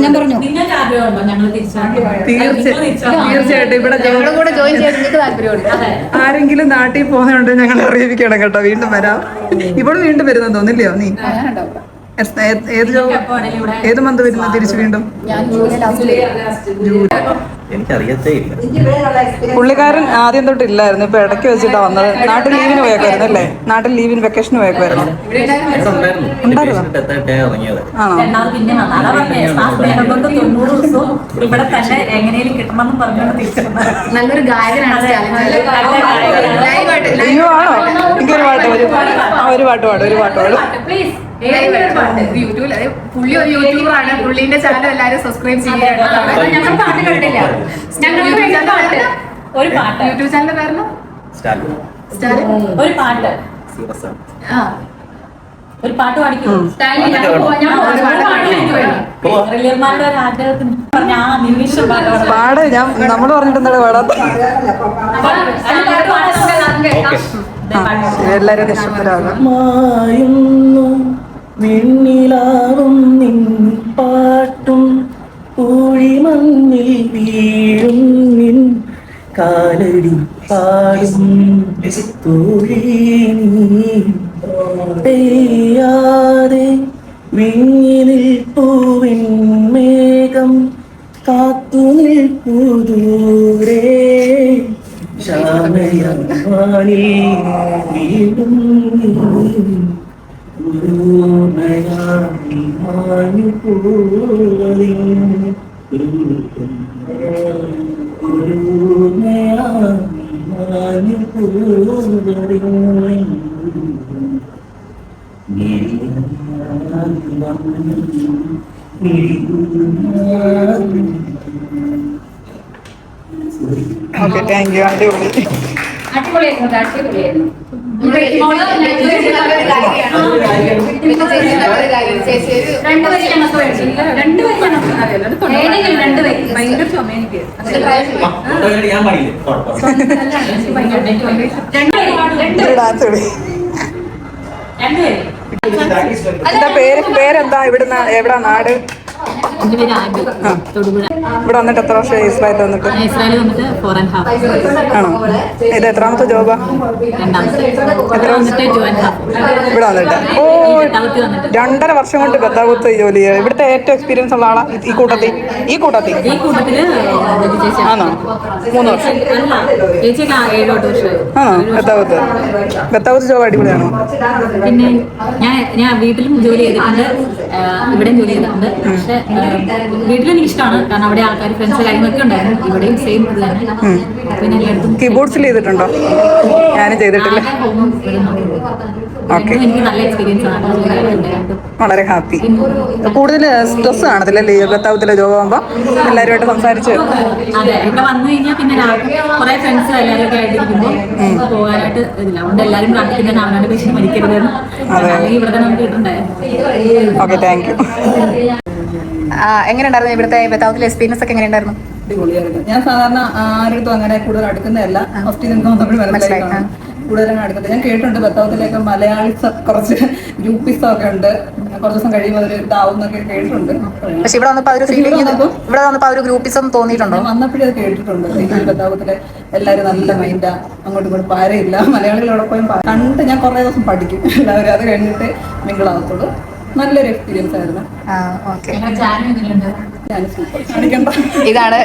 ഞാൻ പറഞ്ഞു. നിങ്ങൾക്ക് ആഗ്രഹമുണ്ടോ ഞങ്ങൾ തീർച്ചയായിട്ടും ഇവിടെ ഞങ്ങളുടെ കൂടെ ജോയിൻ ചെയ്യാൻ നിങ്ങൾക്ക് താല്പര്യമുണ്ട്. ആരെങ്കിലും നാട്ടിൽ പോകുന്നുണ്ട് ഞങ്ങൾ അറിയിക്കണം കേട്ടോ. വീണ്ടും വരാം. ഇപ്പോൾ വീണ്ടും വരുന്നെന്ന് തോന്നില്ലയോ നീ? ഏത് മന്ത് വരുന്ന തിരിച്ചു വീണ്ടും? ഞാൻ ജൂലൈ ലാസ്റ്റ്. എനിക്കറിയത്തേ ഇല്ല. പുള്ളിക്കാരൻ ആദ്യം തൊട്ട് ഇല്ലായിരുന്നു, ഇപ്പൊ ഇടയ്ക്ക് വെച്ചിട്ടാ വന്നത്. നാട്ടിൽ ലീവിന് പോയേക്കായിരുന്നു അല്ലേ? നാട്ടിൽ ലീവിന് വെക്കേഷന് പോയേക്കായിരുന്നു. ഇറങ്ങിയത് ആണോ? പിന്നെ അതാ പറഞ്ഞേ, ആ സ്നേഹം കൊണ്ട് 90 ദിവസവും ഇവിടെ തന്നെ എങ്ങനെയും കിട്ടണമെന്ന് പറഞ്ഞുകൊണ്ട് തിരിച്ചു നല്ലൊരു ഗായകനാണ് സ്റ്റാലിൻ. ലൈവായിട്ട് അയ്യോ ആണോ? എനിക്കൊരു പാട്ട് ഒരു പാട്ട് പാടും, ഒരു പാട്ട് പാടും. പ്ലീസ് യൂട്യൂബിൽ പുള്ളി ഒരു യൂട്യൂബറാണ്. പുള്ളിന്റെ ചാനൽ എല്ലാവരും സബ്സ്ക്രൈബ് ചെയ്യുക. ഞങ്ങൾ പാട്ട് കണ്ടില്ല. ഞങ്ങൾ ഒരു പാട്ട് യൂട്യൂബ് ചാനലിന്റെ പേരുന്നു സ്റ്റാലിൻ സ്റ്റാലിൻ. ഒരു പാട്ട് സൂപ്പർ ആ ഒരു പാട്ട് പാടിക്കോ. റിലിയർമാരുടെ ഒരു ആഗ്രഹത്തിന് പറഞ്ഞ ആ നിമിഷം പാട്. നമ്മൾ പറഞ്ഞിട്ട് എന്താണ് പാടാത്ത? എല്ലാരും നിശബ്ദരാകും. മായുന്നു വെണ്ണിലാവും നിൻ പാട്ടും പൂഴിമണ്ണിൽ വീഴും നിൻ കാലടി പാടും തോഴി നീ പെയ്യാതെ വിങ്ങി നിൽപ്പൂവിൻ മേഘം കാത്തു നിൽപ്പൂ ദൂരെ ശ്യാമയമാനിൽ വീണ്ടും ഓർമ്മയായി മാഞ്ഞു പോവതിൻ ഓർമ്മയായി മാഞ്ഞു പോവതിൻ ഓക്കെ, താങ്ക് യു. അടിപൊളി. അടിപൊളിയായിരുന്നു, അടിപൊളിയായിരുന്നു. രണ്ടുപേരും ഞങ്ങൾക്ക് വേണ്ടി, രണ്ടുപേരും ഞങ്ങൾക്ക് ഏതെങ്കിലും രണ്ടുപേരും ഭയങ്കര ചുമയെനിക്ക് ഞാൻ പാടിയില്ലേ? ഒരു ഡാൻസ് കളി. രണ്ടുപേരും. എന്താ പേരെന്താ? ഇവിടുന്ന് എവിടാ നാട്? എന്റെ പേര് ആബി, തൊടുപുഴ. ഇവിടെ വന്നിട്ട് എത്ര വർഷം? ഇസ്രായേലിൽ വന്നിട്ട് ഇസ്രായേലിൽ വന്നിട്ട് 4.5. ആണോ? ഇത് എത്രാമത്തെ ജോബാ? രണ്ടാമത്തെ. ഇവിടെ വന്നിട്ട് 2.5. ഇവിടെ വന്നിട്ട് ഓ, ബത്താവത്തിൽ വന്നിട്ട് 2.5 വർഷം കൊണ്ട് ബത്താവത്ത് ജോലി ചെയ്യുക. ഇവിടുത്തെ ഏറ്റവും എക്സ്പീരിയൻസ് ഉള്ള ആളാ ഈ കൂട്ടത്തിൽ? ഈ കൂട്ടത്തില് ചേച്ചി ആണോ? 3 വർഷം അല്ല, ചേച്ചിയൊക്കെ 7-8 വർഷമായി. ആണോ? ബത്താവത്ത് ജോബ് അടിപൊളിയാണോ? പിന്നെ ഞാൻ വീട്ടിലും ജോലി ചെയ്തിട്ടുണ്ട്, ഇവിടെയും ജോലി ചെയ്തിട്ടുണ്ട്. പക്ഷെ വീട്ടിലും എനിക്ക് ഇഷ്ടമാണ്, കാരണം അവിടെ ആൾക്കാർ ഫ്രണ്ട്സ് കാര്യങ്ങളൊക്കെ ഉണ്ടായിരുന്നു. ഇവിടെയും സെയിം ഇത് തന്നെ. പിന്നെ എല്ലായിടത്തും കീബോർഡ്സിൽ ചെയ്തിട്ടുണ്ടോ? ഞാനും ചെയ്തിട്ടില്ല. ഓക്കെ, എനിക്ക് നല്ല എക്സ്പീരിയൻസ് ആണ്. വളരെ ഹാപ്പി. കൂടുതൽ സ്ട്രെസ് കാണത്തില്ലല്ലേ ബത്താവത്തിലെ ജോബ് ആകുമ്പോൾ? എല്ലാവരുമായിട്ട് സംസാരിച്ച് അതെ, ഇവിടെ വന്നു കഴിഞ്ഞാൽ പിന്നെ കുറെ ഫ്രണ്ട്സ് എല്ലാവരും ഒക്കെ ആയിട്ടിരിക്കുമ്പോൾ പോകാനായിട്ട് ഇതില്ല. അതുകൊണ്ട് എല്ലാവരും പ്രാർത്ഥിക്കുന്ന അവനോട് പേഷ്യൻ മരിക്കരുതെന്ന്. അല്ലെങ്കിൽ ഇവിടെ തന്നെ നമുക്ക് കിട്ടുന്നുണ്ടായിരുന്നു. Okay, thank U. എങ്ങനെയുണ്ടായിരുന്നു ഇവിടുത്തെ ബത്താവത്തിലെ എക്സ്പീരിയൻസ് ഒക്കെ? എങ്ങനെയുണ്ടായിരുന്നു? അടിപൊളിയായിരുന്നു. ഞാൻ സാധാരണ ആരുടെ അങ്ങനെ കൂടുതൽ അടുക്കുന്നതല്ല. ഫസ്റ്റ് നിന്ന് നമ്മൾ മനസ്സിലായി കൂടുതലും അടുക്കുന്നത്. ഞാൻ കേട്ടിട്ടുണ്ട് ബത്താവത്തിലേക്ക് മലയാളീസ് കുറച്ച് ഗ്രൂപ്പിസം ഒക്കെ ഉണ്ട്, കുറച്ച് ദിവസം കഴിയുമ്പോൾ അവർ ഇതാവും എന്നൊക്കെ കേട്ടിട്ടുണ്ട്. പക്ഷെ ഇവിടെ വന്നപ്പോൾ ഒരു ഗ്രൂപ്പിസം തോന്നിയിട്ടുണ്ടോ? വന്നപ്പോഴേ അത് കേട്ടിട്ടുണ്ട്. ബത്താവത്തിലെ എല്ലാവരും നല്ല മൈൻഡാ, അങ്ങോട്ടും ഇങ്ങോട്ടും പാരയില്ല. മലയാളികളോടൊപ്പം കണ്ട് ഞാൻ കുറേ ദിവസം പഠിക്കും എല്ലാവരും. അത് കഴിഞ്ഞിട്ട് നിങ്ങളാകത്തുള്ളൂ. നല്ലൊരു എക്സ്പീരിയൻസ് ആയിരുന്നു. ഇതാണ്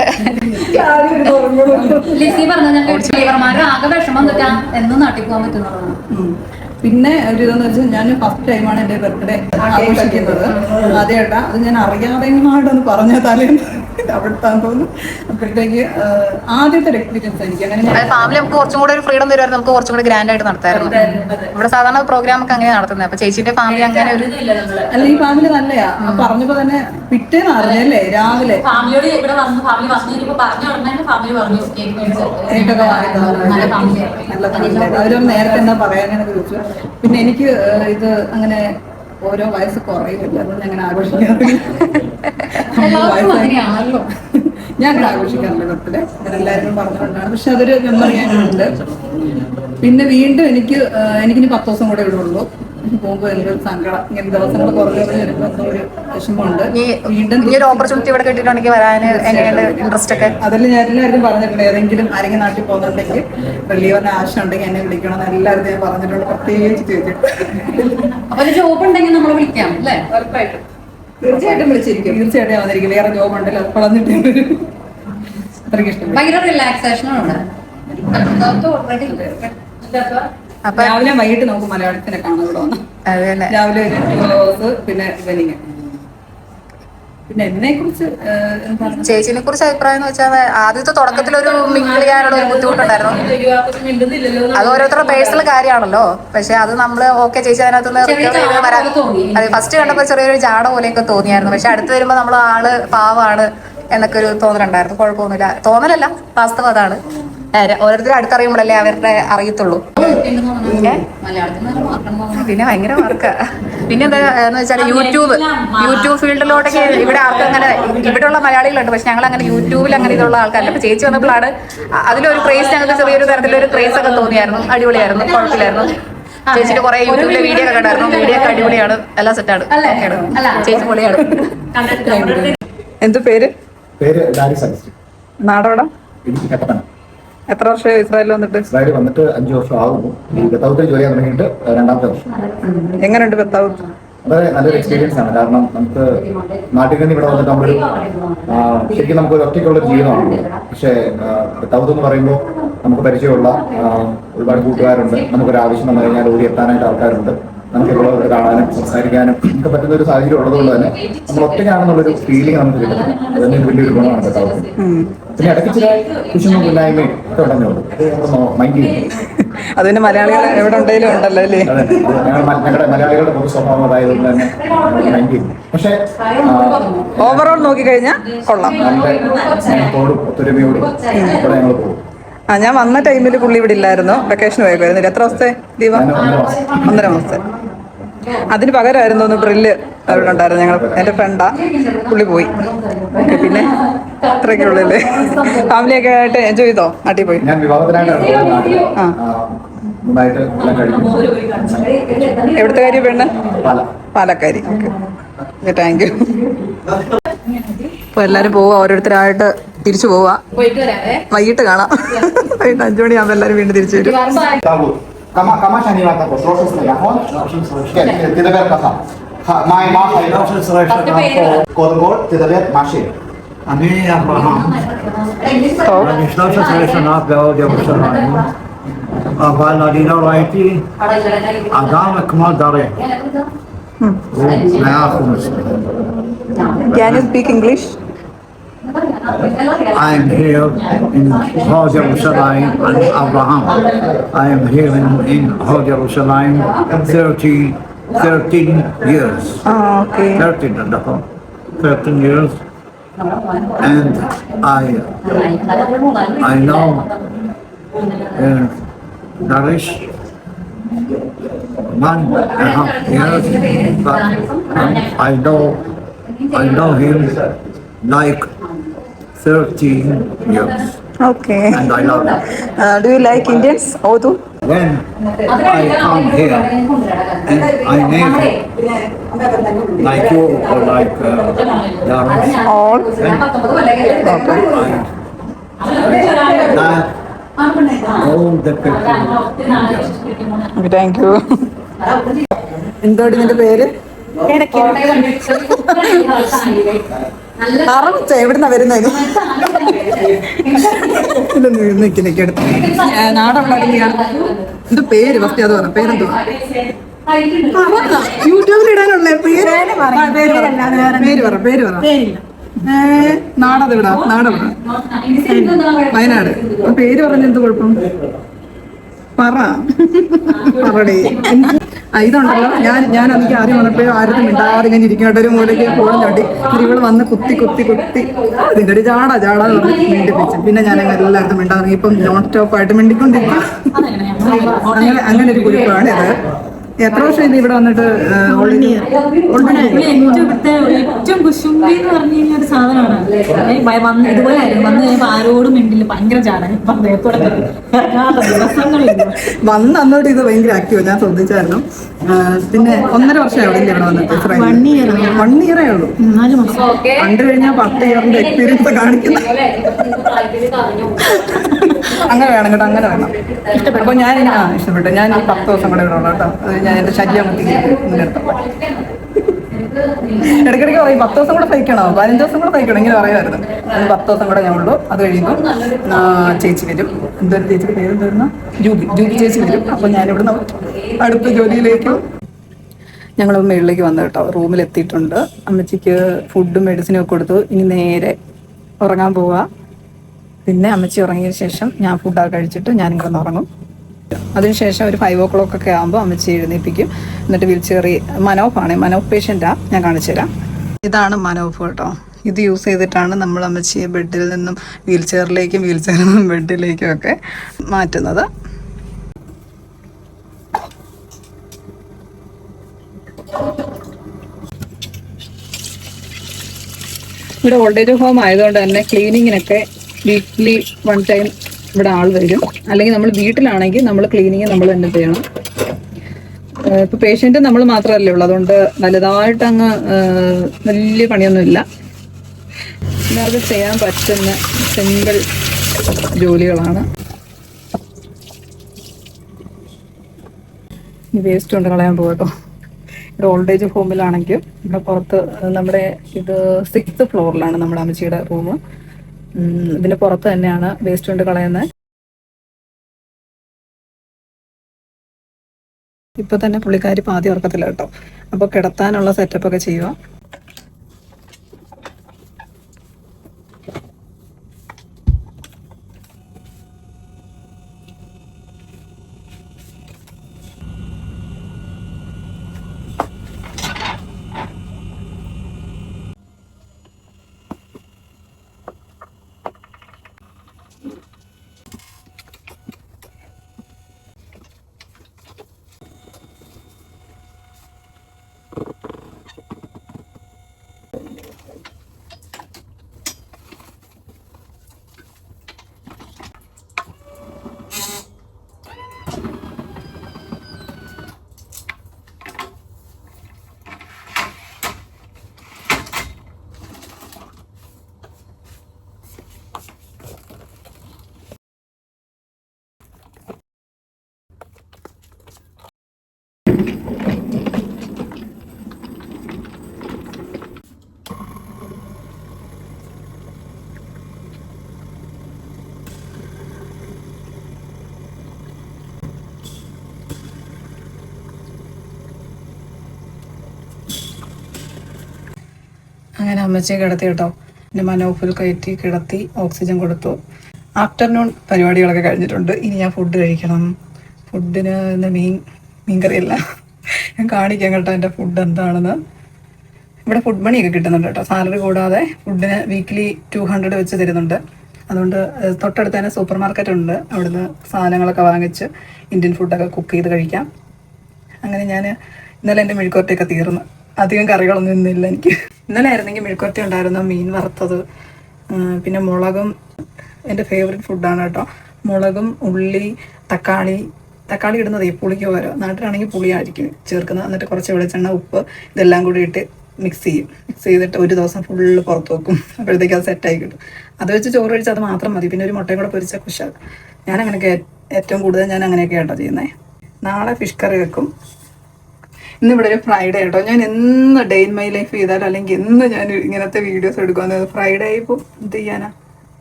ലിസി പറഞ്ഞ ഡ്രൈവർമാർ ആകെ വിഷമം എന്നിട്ടാ എന്ന് നാട്ടിൽ പോകാൻ പറ്റുന്നതാണ്. പിന്നെ ഒരു ഇതെന്ന് വെച്ചാൽ ഞാൻ ഫസ്റ്റ് ടൈമാണ് എൻ്റെ ബർത്ത്ഡേ ആഘോഷിക്കുന്നത്. അതേട്ടാ അത് ഞാൻ അറിയാതെ പറഞ്ഞ തലേന്ന് അവിടുത്താന്ന് തോന്നുന്നു. അപ്പോഴത്തേക്ക് ആദ്യത്തെ ഒരു എക്സ്പീരിയൻസ് എനിക്ക് അങ്ങനെ ഫാമിലി നമുക്ക് കുറച്ചും കൂടെ ഒരു ഫ്രീഡം തരുമായിരുന്നു, നമുക്ക് കുറച്ചും കൂടി ഗ്രാൻഡ് ആയിട്ട് നടത്തായിരുന്നു. ഇവിടെ സാധാരണ പ്രോഗ്രാം ഒക്കെ അങ്ങനെ നടത്തുന്നത്. അപ്പൊ ചേച്ചിന്റെ ഫാമിലി അങ്ങനെ ഒരു അല്ല, ഈ ഫാമിലി നല്ലയാ. പറഞ്ഞപ്പോ തന്നെ പിറ്റേന്ന് അറിഞ്ഞല്ലേ രാവിലെ ഫാമിലിയോട് ഇവിടെ വന്ന് ഫാമിലി വന്നു പറഞ്ഞു ഉടനെ ഫാമിലി പറഞ്ഞു കേക്കൊക്കെ നല്ല അവരൊന്ന് നേരത്തെ എന്താ പറയാനൊക്കെ ചോദിച്ചു. പിന്നെ എനിക്ക് ഇത് അങ്ങനെ ഓരോ വയസ്സ് കുറയില്ല, അതൊന്നും അങ്ങനെ ആഘോഷിക്കാറില്ല. വയസ്സാണല്ലോ ഞാൻ അങ്ങനെ ആഘോഷിക്കാറില്ല ബർത്ത്ഡേ, എല്ലാവരും പറഞ്ഞിട്ടുണ്ടാണ്. പക്ഷെ അതൊരു മെമ്മറി ആയിട്ടുണ്ട്. പിന്നെ വീണ്ടും എനിക്കിനി 10 ദിവസം കൂടെ ഇവിടെ ഉള്ളൂ. പോകുമ്പോൾ എന്തൊരു സങ്കടം, ഇങ്ങനെ ദിവസങ്ങൾ കുറഞ്ഞു വരുമ്പോൾ എന്തോ ഒരു വിഷമമുണ്ട്. വീണ്ടും ഈ ഒരു ഓപ്പർച്യൂണിറ്റി ഇവിടെ കിട്ടിയിട്ടുണ്ടെങ്കിൽ വരാൻ എങ്ങനെയുണ്ട് ഇൻട്രസ്റ്റ് ഒക്കെ? അതിൽ ഞാൻ എല്ലാവരും പറഞ്ഞിട്ടുണ്ട്, ഏതെങ്കിലും ആരെങ്കിലും നാട്ടിൽ പോകുന്നുണ്ടെങ്കിൽ റിലീവറിന് ആവശ്യം ഉണ്ടെങ്കിൽ എന്നെ വിളിക്കണം എന്ന് എല്ലാവരും ഞാൻ പറഞ്ഞിട്ടുണ്ട്, പ്രത്യേകിച്ച് ചോദിച്ചിട്ട്. അപ്പൊ ഒരു ജോബ് ഉണ്ടെങ്കിൽ നമ്മൾ വിളിക്കാം അല്ലേ? ഉറപ്പായിട്ടും തീർച്ചയായിട്ടും വിളിച്ചിരിക്കും, തീർച്ചയായിട്ടും വന്നിരിക്കും. വേറെ ജോബ് ഉണ്ടല്ലോ, അത് വളർന്നിട്ടുണ്ട്. അത്രയ്ക്ക് ഇഷ്ടം. ഭയങ്കര റിലാക്സേഷനാണ്. അപ്പൊ രാവിലെ വൈകിട്ട് നമുക്ക് മലയാളത്തിനെ കാണാൻ ഇവിടെ വന്നു. അതന്നെ, രാവിലെ ഒരു 2 hours, പിന്നെ ഈവനിങ്. പിന്നെ എന്നെ കുറിച്ച് ചേച്ചിനെ കുറിച്ച് അഭിപ്രായം എന്ന് വെച്ചാൽ ആദ്യത്തെ തുടക്കത്തിലൊരു മിങ്കിൾ ചെയ്യാനുള്ള ഒരു ബുദ്ധിമുട്ടുണ്ടായിരുന്നു. അത് ഓരോരുത്തരുടെ പേഴ്സണൽ കാര്യമാണല്ലോ. പക്ഷെ അത് നമ്മള് ഓക്കെ ചേച്ചി അതിനകത്ത് വരാൻ അതെ ഫസ്റ്റ് കണ്ടപ്പോൾ ചെറിയൊരു ജാട പോലെയൊക്കെ തോന്നിയായിരുന്നു. പക്ഷെ അടുത്ത് വരുമ്പോൾ നമ്മൾ ആള് പാവാണ് എന്നൊക്കെ ഒരു തോന്നലുണ്ടായിരുന്നു. കുഴപ്പമൊന്നുമില്ല, തോന്നലല്ല, വാസ്തവം അതാണ്. ഓരോരുത്തരും അടുത്തറിയുമ്പോഴല്ലേ അവരുടെ അറിയത്തുള്ളൂ. പിന്നെ ഭയങ്കര മാർക്കാ. പിന്നെ എന്താന്ന് വെച്ചാൽ യൂട്യൂബ് ഫീൽഡിലോട്ടൊക്കെ ഇവിടെ ആർക്കും അങ്ങനെ, ഇവിടെയുള്ള മലയാളികളുണ്ട്, പക്ഷെ ഞങ്ങൾ അങ്ങനെ യൂട്യൂബിൽ അങ്ങനെ ഇതുള്ള ആൾക്കാരല്ല. അപ്പൊ ചേച്ചി വന്നപ്പോഴാണ് അതിലൊരു ക്രേസ്, ഞങ്ങൾക്ക് ചെറിയൊരു തരത്തിലൊരു ക്രേസ് ഒക്കെ തോന്നിയായിരുന്നു. അടിപൊളിയായിരുന്നു, കുഴപ്പമില്ലായിരുന്നു. ചേച്ചിയുടെ കുറെ യൂട്യൂബിലെ വീഡിയോ ഒക്കെ കണ്ടായിരുന്നു. വീഡിയോ ഒക്കെ അടിപൊളിയാണ്, എല്ലാം സെറ്റാണ്, ചേച്ചി പൊളിയാണ്. എന്ത് പേര്? നാടോടാ? കട്ടപ്പന. എത്ര വർഷം ഇസ്രായേലിൽ വന്നിട്ട്? ഇസ്രായേൽ വന്നിട്ട് 5 വർഷം ആകുന്നു. ഈ ബത്താവത്തിൽ ജോലി ചെയ്യാൻ തുടങ്ങിയിട്ട് 2ാമത്തെ വർഷം. എങ്ങനെയുണ്ട് ബത്താവ്? വളരെ നല്ലൊരു എക്സ്പീരിയൻസ് ആണ്. കാരണം നമുക്ക് നാട്ടിൽ നിന്ന് ഇവിടെ വന്നിട്ട് നമ്മളൊരു ശരിക്കും നമുക്കൊരു ഒറ്റയ്ക്കുള്ളൊരു ജീവിതമാണ്. പക്ഷേ ബത്താവത്ത് എന്ന് പറയുമ്പോൾ നമുക്ക് പരിചയമുള്ള ഒരുപാട് കൂട്ടുകാരുണ്ട്. നമുക്കൊരു ആവശ്യം വന്നു കഴിഞ്ഞാൽ ഓടി എത്താനായിട്ട് ആൾക്കാരുണ്ട്. നമുക്കിപ്പോൾ ഇവിടെ കാണാനും സംസാരിക്കാനും ഒക്കെ പറ്റുന്ന ഒരു സാഹചര്യം ഉള്ളതുകൊണ്ട് തന്നെ നമ്മൾ ഒറ്റയ്ക്കാണെന്നുള്ളൊരു ഫീലിംഗ് നമുക്ക് കിട്ടുന്നത് അതന്നെ വലിയൊരു ഗുണമാണ് ബത്താവത്ത്. പിന്നെ ഇടയ്ക്ക് ചില കുശുമ്പും ഇല്ലായ്മയും ഒക്കെ ഉണ്ടെന്നേ ഉള്ളൂ. അത് നമ്മൾ മൈൻഡ് ചെയ്യുന്നു. അതിന് മലയാളികൾ എവിടെ ഉണ്ടെങ്കിലും ഉണ്ടല്ലോ അല്ലേ? ഞങ്ങളുടെ മലയാളികളുടെ പൊതു സ്വഭാവം അതായതുകൊണ്ട് തന്നെ മൈൻഡ് ചെയ്യുന്നു. പക്ഷേ ഓവറോൾ നോക്കിക്കഴിഞ്ഞാൽ കൊള്ളാം, നല്ല സ്നേഹത്തോടും ഒത്തൊരുമയോടും ഇവിടെ ഞങ്ങൾ പോകും. ഞാൻ വന്ന ടൈമിൽ പുള്ളി ഇവിടെ ഇല്ലായിരുന്നു, വെക്കേഷൻ പോയേക്കുമായിരുന്നില്ല. എത്ര ദിവസത്തെ ദീപ? 1.5 മാസത്തെ. അതിന് പകരമായിരുന്നു ഒന്ന് ഡ്രില്ല് അവിടെ ഉണ്ടായിരുന്നു. ഞങ്ങൾ എൻ്റെ ഫ്രണ്ടാ, പുള്ളി പോയി. ഓക്കെ, പിന്നെ അത്രയൊക്കെ ഉള്ളല്ലേ. ഫാമിലിയൊക്കെ ആയിട്ട് എൻജോയ് ചെയ്തോ? നാട്ടിൽ പോയി? ഞാൻ വിവാഹത്തിനായിട്ട് എവിടുത്തെ കാര്യം പെണ്ണ്? പാലക്കാരി. Okay, thank you. ഇപ്പൊ എല്ലാരും പോവാ, ഓരോരുത്തരായിട്ട് തിരിച്ചു പോവാ. വൈകിട്ട് കാണാം. വൈകിട്ട് 5 മണിയാകുമ്പോ എല്ലാരും വീണ്ടും തിരിച്ചു വരും. כמה שנים אתה פה? 13, נכון? כן, תדבר ככה. מה החיים? קודם כל, תדבר מה שם. אני אברהם. אני 13 שנה בעוד ירושלים, אבל אני לא ראיתי אדם כמו דרי. הוא 100%. Can you speak English? I am here in Hod Yerushalayim. I'm Abraham. I am here in Hod Yerushalayim 13 years. Okay. 13 years. And I know Darish 1.5 years, but I know him like 13 years. Okay. And I love him. Do you like Indians? Urdu? When I come here and I name like you or like Darish, All? all the people. Okay, thank you. എന്തോടി നിന്റെ പേര്? അറബിച്ച എവിടുന്നാ വരുന്നത്? നാടുള്ള എന്ത് പേര്? First അത് പറ, പേരെന്തോ? യൂട്യൂബിൽ ഇടാനുള്ള പേര് പറ. നാടത് വിടാ നാടെവിടെ വയനാട് പേര് പറഞ്ഞ എന്ത് കുഴപ്പം പറടേ ഇതുണ്ടല്ലോ ഞാൻ എനിക്ക് ആദ്യം വന്നപ്പോഴും ആരും മിണ്ടാതെ ഇങ്ങനെ ഇരിക്കട്ടെ ഒരു മൂലയ്ക്ക് ഫോൺ ചാട്ടി ഇവള് വന്ന് കുത്തി ഇതിന്റെ ഒരു ജാടാന്ന് പറഞ്ഞ് മിണ്ടിപ്പിച്ചു പിന്നെ ഞാൻ അങ്ങനെ എല്ലായിടത്തും മിണ്ടാതെ ഇപ്പം നോൺ സ്റ്റോപ്പ് ആയിട്ട് മിണ്ടിക്കൊണ്ടിരിക്കും അങ്ങനെ ഒരു കുറിപ്പാണ് ഇത് എത്ര വർഷം ഇത് ഇവിടെ വന്നിട്ട് ഏറ്റവും കുശുമ്പി എന്ന് പറഞ്ഞു കഴിഞ്ഞ ഒരു സാധനമാണ് ഇതുപോലെ വന്ന് കഴിയുമ്പോൾ ആരോടും മിണ്ടില്ല ഭയങ്കര ചാടാൻ വന്ന് അന്നോട്ട് ഇത് ഭയങ്കര ആക്റ്റീവ് ഞാൻ ശ്രദ്ധിച്ചായിരുന്നു പിന്നെ 1.5 വർഷമായി അവിടെ ഇവിടെ വന്നിട്ട് 1 ഇയറേ ഉള്ളൂ 4 മാസം കണ്ടു കഴിഞ്ഞാൽ 10 ഇയറിന്റെ എക്സ്പീരിയൻസ് കാണിക്കുന്നു അങ്ങനെ വേണം കേട്ടോ അങ്ങനെ വേണം അപ്പൊ ഞാൻ ഇഷ്ടപ്പെട്ടു ഞാൻ 10 ദിവസം കൂടെ ഇവിടെ ഉള്ളു കേട്ടോ ഞാൻ എന്റെ ശല്യം ഇടയ്ക്കിടയ്ക്ക് പറയും 10 ദിവസം കൂടെ സഹിക്കണോ 15 ദിവസം കൂടെ സഹിക്കണം ഇങ്ങനെ പറയുമായിരുന്നു അത് 10 ദിവസം കൂടെ ഞാൻ ഉള്ളൂ അത് കഴിയുമ്പോൾ ചേച്ചി വരും എന്തൊരു ചേച്ചിയുടെ പേര് എന്തായിരുന്നു ജൂബി ചേച്ചി വരും അപ്പൊ ഞാനിവിടെ അടുത്ത ജോലിയിലേക്ക് ഞങ്ങൾ മുകളിലേക്ക് വന്നു കേട്ടോ റൂമിലെത്തിയിട്ടുണ്ട് അമ്മച്ചിക്ക് ഫുഡും മെഡിസിനും ഒക്കെ കൊടുത്തു ഇനി നേരെ ഉറങ്ങാൻ പോവുക പിന്നെ അമ്മച്ചി ഉറങ്ങിയ ശേഷം ഞാൻ ഫുഡൊക്കെ കഴിച്ചിട്ട് ഞാനിങ്ങനെ ഉറങ്ങും അതിനുശേഷം ഒരു 5 o'clock ഒക്കെ ആകുമ്പോൾ അമ്മച്ചി എഴുന്നേൽപ്പിക്കും എന്നിട്ട് വീൽ ചെയറി മനോഫ് പേഷ്യൻ്റാണ് ഞാൻ കാണിച്ചു തരാം ഇതാണ് മനോഫ് കേട്ടോ ഇത് യൂസ് ചെയ്തിട്ടാണ് നമ്മൾ അമ്മച്ചിയെ ബെഡിൽ നിന്നും വീൽ ചെയറിലേക്കും വീൽ ചെയറിൽ നിന്നും ബെഡിലേക്കും ഒക്കെ മാറ്റുന്നത് ഇവിടെ ഓൾഡേജ് ഹോം ആയതുകൊണ്ട് തന്നെ ക്ലീനിങ്ങിനൊക്കെ വീക്ക്ലി 1 ടൈം ഇവിടെ ആൾ വരും അല്ലെങ്കിൽ നമ്മൾ വീട്ടിലാണെങ്കിൽ നമ്മൾ ക്ലീനിങ് നമ്മൾ തന്നെ ചെയ്യണം ഇപ്പൊ പേഷ്യന്റ് നമ്മൾ മാത്രമല്ലേ ഉള്ളൂ അതുകൊണ്ട് വലുതായിട്ട് അങ്ങ് വലിയ പണിയൊന്നുമില്ല എല്ലാവർക്കും ചെയ്യാൻ പറ്റുന്ന സിമ്പിൾ ജോലികളാണ് വേസ്റ്റ് കൊണ്ട് കളയാൻ പോകട്ടോ ഇവിടെ ഓൾഡേജ് ഹോമിലാണെങ്കിൽ ഇവിടെ പുറത്ത് നമ്മുടെ ഇത് 6th ഫ്ലോറിലാണ് നമ്മുടെ അമ്മച്ചിയുടെ റൂം ഇതിന്റെ പുറത്ത് തന്നെയാണ് വേസ്റ്റ് കൊണ്ട് കളയുന്നത് ഇപ്പൊ തന്നെ പുള്ളിക്കാരി പാതി ഉറക്കത്തില്ല കേട്ടോ അപ്പൊ കിടത്താനുള്ള സെറ്റപ്പ് ഒക്കെ ചെയ്യുക അങ്ങനെ അമ്മച്ചിയെ കിടത്തി കേട്ടോ എൻ്റെ മനോഫിൽ കയറ്റി കിടത്തി ഓക്സിജൻ കൊടുത്തു ആഫ്റ്റർനൂൺ പരിപാടികളൊക്കെ കഴിഞ്ഞിട്ടുണ്ട് ഇനി ഞാൻ ഫുഡ് കഴിക്കണം ഫുഡിന് ഇന്ന് മീൻകറിയല്ല ഞാൻ കാണിക്കാം കേട്ടോ എൻ്റെ ഫുഡ് എന്താണെന്ന് ഇവിടെ ഫുഡ് മണിയൊക്കെ കിട്ടുന്നുണ്ട് കേട്ടോ സാലറി കൂടാതെ ഫുഡിന് വീക്ക്ലി 200 വെച്ച് തരുന്നുണ്ട് അതുകൊണ്ട് തൊട്ടടുത്ത് തന്നെ സൂപ്പർ മാർക്കറ്റ് ഉണ്ട് അവിടുന്ന് സാധനങ്ങളൊക്കെ വാങ്ങിച്ച് ഇന്ത്യൻ ഫുഡൊക്കെ കുക്ക് ചെയ്ത് കഴിക്കാം അങ്ങനെ ഞാൻ ഇന്നലെ എൻ്റെ മെഴുക്കുവരട്ടിയൊക്കെ തീർന്നു അധികം കറികളൊന്നും ഇന്നില്ല എനിക്ക് ഇന്നലെ ആയിരുന്നെങ്കിൽ മെഴുക്കുവരട്ടി ഉണ്ടായിരുന്നു മീൻ വറുത്തത് പിന്നെ മുളകും എൻ്റെ ഫേവറേറ്റ് ഫുഡാണ് കേട്ടോ മുളകും ഉള്ളി തക്കാളി ഇടുന്നത് ഈ പുളിക്ക് പോരോ നാട്ടിലാണെങ്കിൽ പുളിയായിരിക്കും ചേർക്കുന്നത് എന്നിട്ട് കുറച്ച് വെളിച്ചെണ്ണ ഉപ്പ് ഇതെല്ലാം കൂടി ഇട്ട് മിക്സ് ചെയ്തിട്ട് ഒരു ദിവസം ഫുള്ള് പുറത്ത് വെക്കും അപ്പോഴത്തേക്ക് അത് സെറ്റായി കിട്ടും അത് വെച്ച് ചോറ് കഴിച്ചാൽ അത് മാത്രം മതി പിന്നെ ഒരു മുട്ടയും കൂടെ പൊരിച്ച കുശാൽ ഞാൻ അങ്ങനെയൊക്കെ ഏറ്റവും കൂടുതൽ ഞാൻ അങ്ങനെയൊക്കെ കേട്ടോ ചെയ്യുന്നത് നാളെ ഫിഷ് കറി വെക്കും ഇന്നിവിടെ ഒരു ഫ്രൈഡേ കേട്ടോ ഞാൻ എന്ന് ഡേ ഇൻ മൈ ലൈഫ് ചെയ്താൽ അല്ലെങ്കിൽ എന്ന് ഞാൻ ഇങ്ങനത്തെ വീഡിയോസ് എടുക്കുന്നത് ഫ്രൈഡേ ആയിപ്പോൾ എന്ത് ചെയ്യാനാ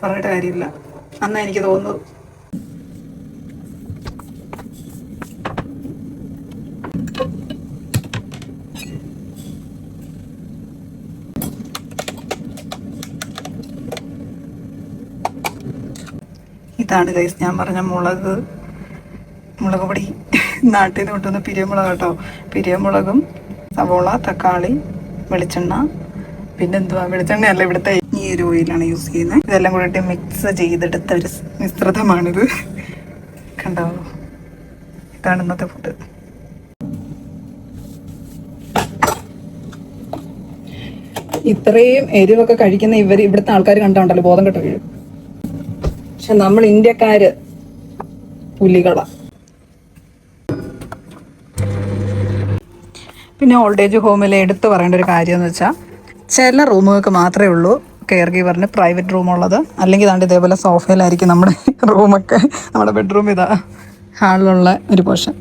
പറഞ്ഞിട്ട് കാര്യമില്ല അന്നാ എനിക്ക് തോന്നുന്നത് ഇതാണ് ഗൈസ് ഞാൻ പറഞ്ഞ മുളക് പൊടി. നാട്ടിൽ നിന്ന് കൊണ്ടുവന്ന പിരിയമുളക് കേട്ടോ. പിരിയമുളകും സവോള, തക്കാളി, വെളിച്ചെണ്ണ, പിന്നെന്തുവാ, വെളിച്ചെണ്ണയല്ല, ഇവിടുത്തെ ഈ ഒരു ഓയിലാണ് യൂസ് ചെയ്യുന്നത്. ഇതെല്ലാം കൂടിയിട്ട് മിക്സ് ചെയ്തെടുത്ത ഒരു മിശ്രിതമാണിത്. കണ്ടോ, ഇതാണ് ഇന്നത്തെ ഫുഡ്. ഇത്രയും എരിവൊക്കെ കഴിക്കുന്ന ഇവിടുത്തെ ആൾക്കാർ കണ്ടോണ്ടല്ലോ ബോധം കെട്ട് വീഴും. പക്ഷെ നമ്മൾ ഇന്ത്യക്കാര് പുലികളാ. പിന്നെ ഓൾഡ് ഏജ് ഹോമിൽ എടുത്തു പറയേണ്ട ഒരു കാര്യം എന്ന് വെച്ചാൽ ചില റൂമുകൾക്ക് മാത്രമേ ഉള്ളൂ കെയർ ഗീവറിന് പ്രൈവറ്റ് റൂമുള്ളത്. അല്ലെങ്കിൽ ഇതാണ്ട് ഇതേപോലെ സോഫയിലായിരിക്കും നമ്മുടെ റൂമൊക്കെ. നമ്മുടെ ബെഡ്റൂം ഇതാ ഹാളിലുള്ള ഒരു പോർഷൻ.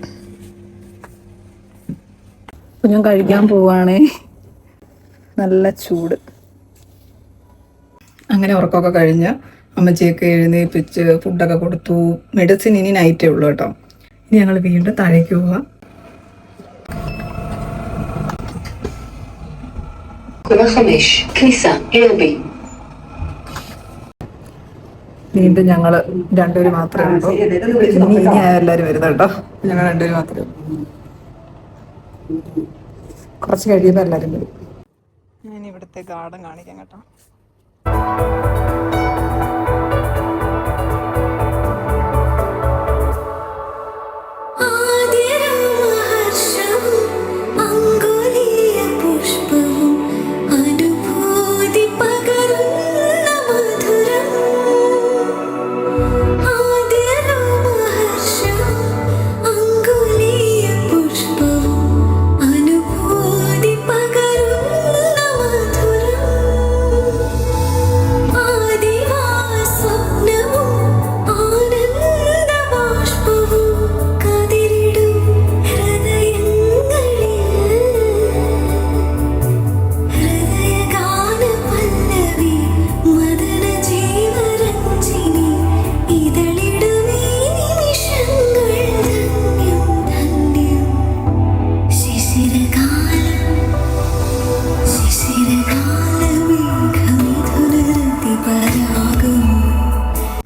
അപ്പം ഞാൻ കഴിക്കാൻ പോവുകയാണേ. നല്ല ചൂട്. അങ്ങനെ ഉറക്കമൊക്കെ കഴിഞ്ഞ് അമ്മച്ചിയൊക്കെ എഴുന്നേൽപ്പിച്ച് ഫുഡൊക്കെ കൊടുത്തു. മെഡിസിൻ ഇനി നൈറ്റേ ഉള്ളൂ കേട്ടോ. ഇനി ഞങ്ങൾ വീണ്ടും താഴേക്ക് പോവാം. വീണ്ടും ഞങ്ങൾ രണ്ടുപേര് മാത്രമേ ഉള്ളൂ. ഇനി എല്ലാവരും വരുന്നത് കേട്ടോ. ഞങ്ങൾ രണ്ടുപേര് മാത്രമേ ഉള്ളൂ. കുറച്ച് കഴിയുമ്പോൾ എല്ലാവരും വരും. ഞാൻ ഇവിടുത്തെ ഗാർഡൻ കാണിക്കാം കേട്ടോ.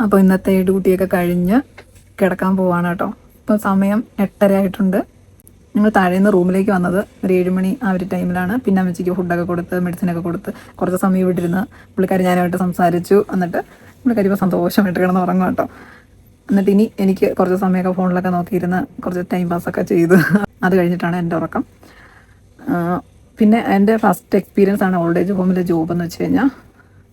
അപ്പോൾ ഇന്നത്തെ ഡ്യൂട്ടിയൊക്കെ കഴിഞ്ഞ് കിടക്കാൻ പോവാണ് കേട്ടോ. ഇപ്പോൾ സമയം 8:30 ആയിട്ടുണ്ട്. ഞങ്ങൾ താഴേന്ന് റൂമിലേക്ക് വന്നത് ഒരു 7 മണി ആ ഒരു ടൈമിലാണ്. പിന്നെ അമ്മച്ചിക്ക് ഫുഡൊക്കെ കൊടുത്ത് മെഡിസിനൊക്കെ കൊടുത്ത് കുറച്ച് സമയം വിട്ടിരുന്ന് പുള്ളിക്കാരി ഞാനായിട്ട് സംസാരിച്ചു. എന്നിട്ട് പുള്ളിക്കാരി ഇപ്പോൾ സന്തോഷമായിട്ട് കിടന്ന് ഉറങ്ങും കേട്ടോ. എന്നിട്ട് ഇനി എനിക്ക് കുറച്ച് സമയമൊക്കെ ഫോണിലൊക്കെ നോക്കിയിരുന്ന് കുറച്ച് ടൈം പാസ്സൊക്കെ ചെയ്ത് അത് കഴിഞ്ഞിട്ടാണ് എൻ്റെ ഉറക്കം. പിന്നെ എൻ്റെ ഫസ്റ്റ് എക്സ്പീരിയൻസ് ആണ് ഓൾഡ് ഏജ് ഹോമിലെ ജോബ് എന്ന് വെച്ച് കഴിഞ്ഞാൽ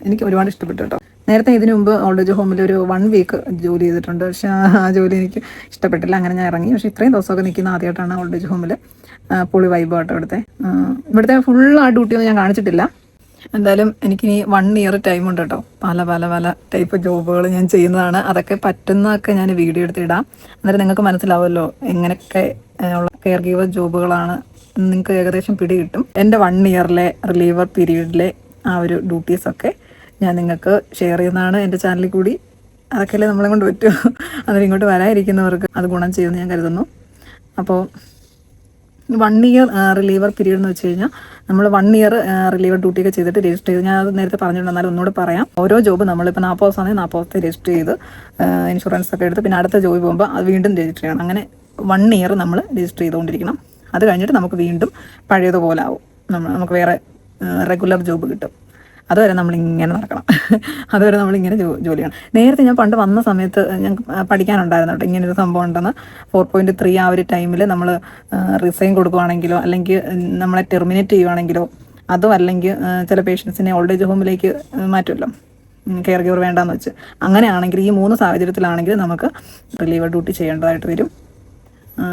എനിക്ക് ഒരുപാട് ഇഷ്ടപ്പെട്ടു കേട്ടോ. നേരത്തെ ഇതിനു മുമ്പ് ഓൾഡ് ഏജ് ഹോമിൽ ഒരു 1 വീക്ക് ജോലി ചെയ്തിട്ടുണ്ട്. പക്ഷേ ആ ജോലി എനിക്ക് ഇഷ്ടപ്പെട്ടില്ല. അങ്ങനെ ഞാൻ ഇറങ്ങി. പക്ഷേ ഇത്രയും ദിവസമൊക്കെ നിൽക്കുന്ന ആദ്യമായിട്ടാണ് ഓൾഡ് ഏജ് ഹോമിൽ. പൊളി വൈബ് കേട്ടോ ഇവിടുത്തെ ഫുൾ ആ ഡ്യൂട്ടിയൊന്നും ഞാൻ കാണിച്ചിട്ടില്ല. എന്തായാലും എനിക്കിനി 1 ഇയർ ടൈമുണ്ട് കേട്ടോ. പല പല പല ടൈപ്പ് ജോബുകൾ ഞാൻ ചെയ്യുന്നതാണ്. അതൊക്കെ പറ്റുന്നതൊക്കെ ഞാൻ വീഡിയോ എടുത്തിടാം. അന്നേരം നിങ്ങൾക്ക് മനസ്സിലാവുമല്ലോ എങ്ങനെയൊക്കെ ഉള്ള കെയർ ഗീവർ ജോബുകളാണ്. നിങ്ങൾക്ക് ഏകദേശം പിടി കിട്ടും. എൻ്റെ 1 ഇയറിലെ റിലീവർ പീരീഡിലെ ആ ഒരു ഡ്യൂട്ടീസൊക്കെ ഞാൻ നിങ്ങൾക്ക് ഷെയർ ചെയ്യുന്നതാണ് എൻ്റെ ചാനലിൽ കൂടി. അതൊക്കെയല്ലേ നമ്മളെ കൊണ്ട് പറ്റുമോ. അതിന് ഇങ്ങോട്ട് വരാതിരിക്കുന്നവർക്ക് അത് ഗുണം ചെയ്യുമെന്ന് ഞാൻ കരുതുന്നു. അപ്പോൾ 1 ഇയർ റിലീവർ പീരീഡ് എന്ന് വെച്ച് കഴിഞ്ഞാൽ നമ്മൾ 1 ഇയർ റിലീവർ ഡ്യൂട്ടിയൊക്കെ ചെയ്തിട്ട് രജിസ്റ്റർ ചെയ്ത്, ഞാൻ അത് നേരത്തെ പറഞ്ഞിട്ടുണ്ടെന്നാലും ഒന്നുകൂടെ പറയാം. ഓരോ ജോബ് നമ്മളിപ്പോൾ 40 ദിവസമാണെങ്കിൽ 40 ദിവസത്തെ രജിസ്റ്റർ ചെയ്ത് ഇൻഷുറൻസ് ഒക്കെ എടുത്ത് പിന്നെ അടുത്ത ജോബ് പോകുമ്പോൾ അത് വീണ്ടും രജിസ്റ്റർ ചെയ്യണം. അങ്ങനെ 1 ഇയർ നമ്മൾ രജിസ്റ്റർ ചെയ്തുകൊണ്ടിരിക്കണം. അത് കഴിഞ്ഞിട്ട് നമുക്ക് വീണ്ടും പഴയതുപോലെ ആവും. നമുക്ക് വേറെ റെഗുലർ ജോബ് കിട്ടും. അതുവരെ നമ്മളിങ്ങനെ നടക്കണം. അതുവരെ നമ്മളിങ്ങനെ ജോലി ചെയ്യണം. നേരത്തെ ഞാൻ പണ്ട് വന്ന സമയത്ത് ഞങ്ങൾക്ക് പഠിക്കാനുണ്ടായിരുന്നു കേട്ടോ ഇങ്ങനൊരു സംഭവം ഉണ്ടെന്ന്. 4.3 ആ ഒരു ടൈമിൽ നമ്മൾ റിസൈൻ കൊടുക്കുകയാണെങ്കിലോ അല്ലെങ്കിൽ നമ്മളെ ടെർമിനേറ്റ് ചെയ്യുവാണെങ്കിലോ അതോ അല്ലെങ്കിൽ ചില പേഷ്യൻസിനെ ഓൾഡ് ഏജ് ഹോമിലേക്ക് മാറ്റുമല്ലോ കെയർ ഗീവർ വേണ്ടാന്ന് വെച്ച്, അങ്ങനെയാണെങ്കിൽ ഈ 3 സാഹചര്യത്തിലാണെങ്കിൽ നമുക്ക് റിലീവർ ഡ്യൂട്ടി ചെയ്യേണ്ടതായിട്ട് വരും.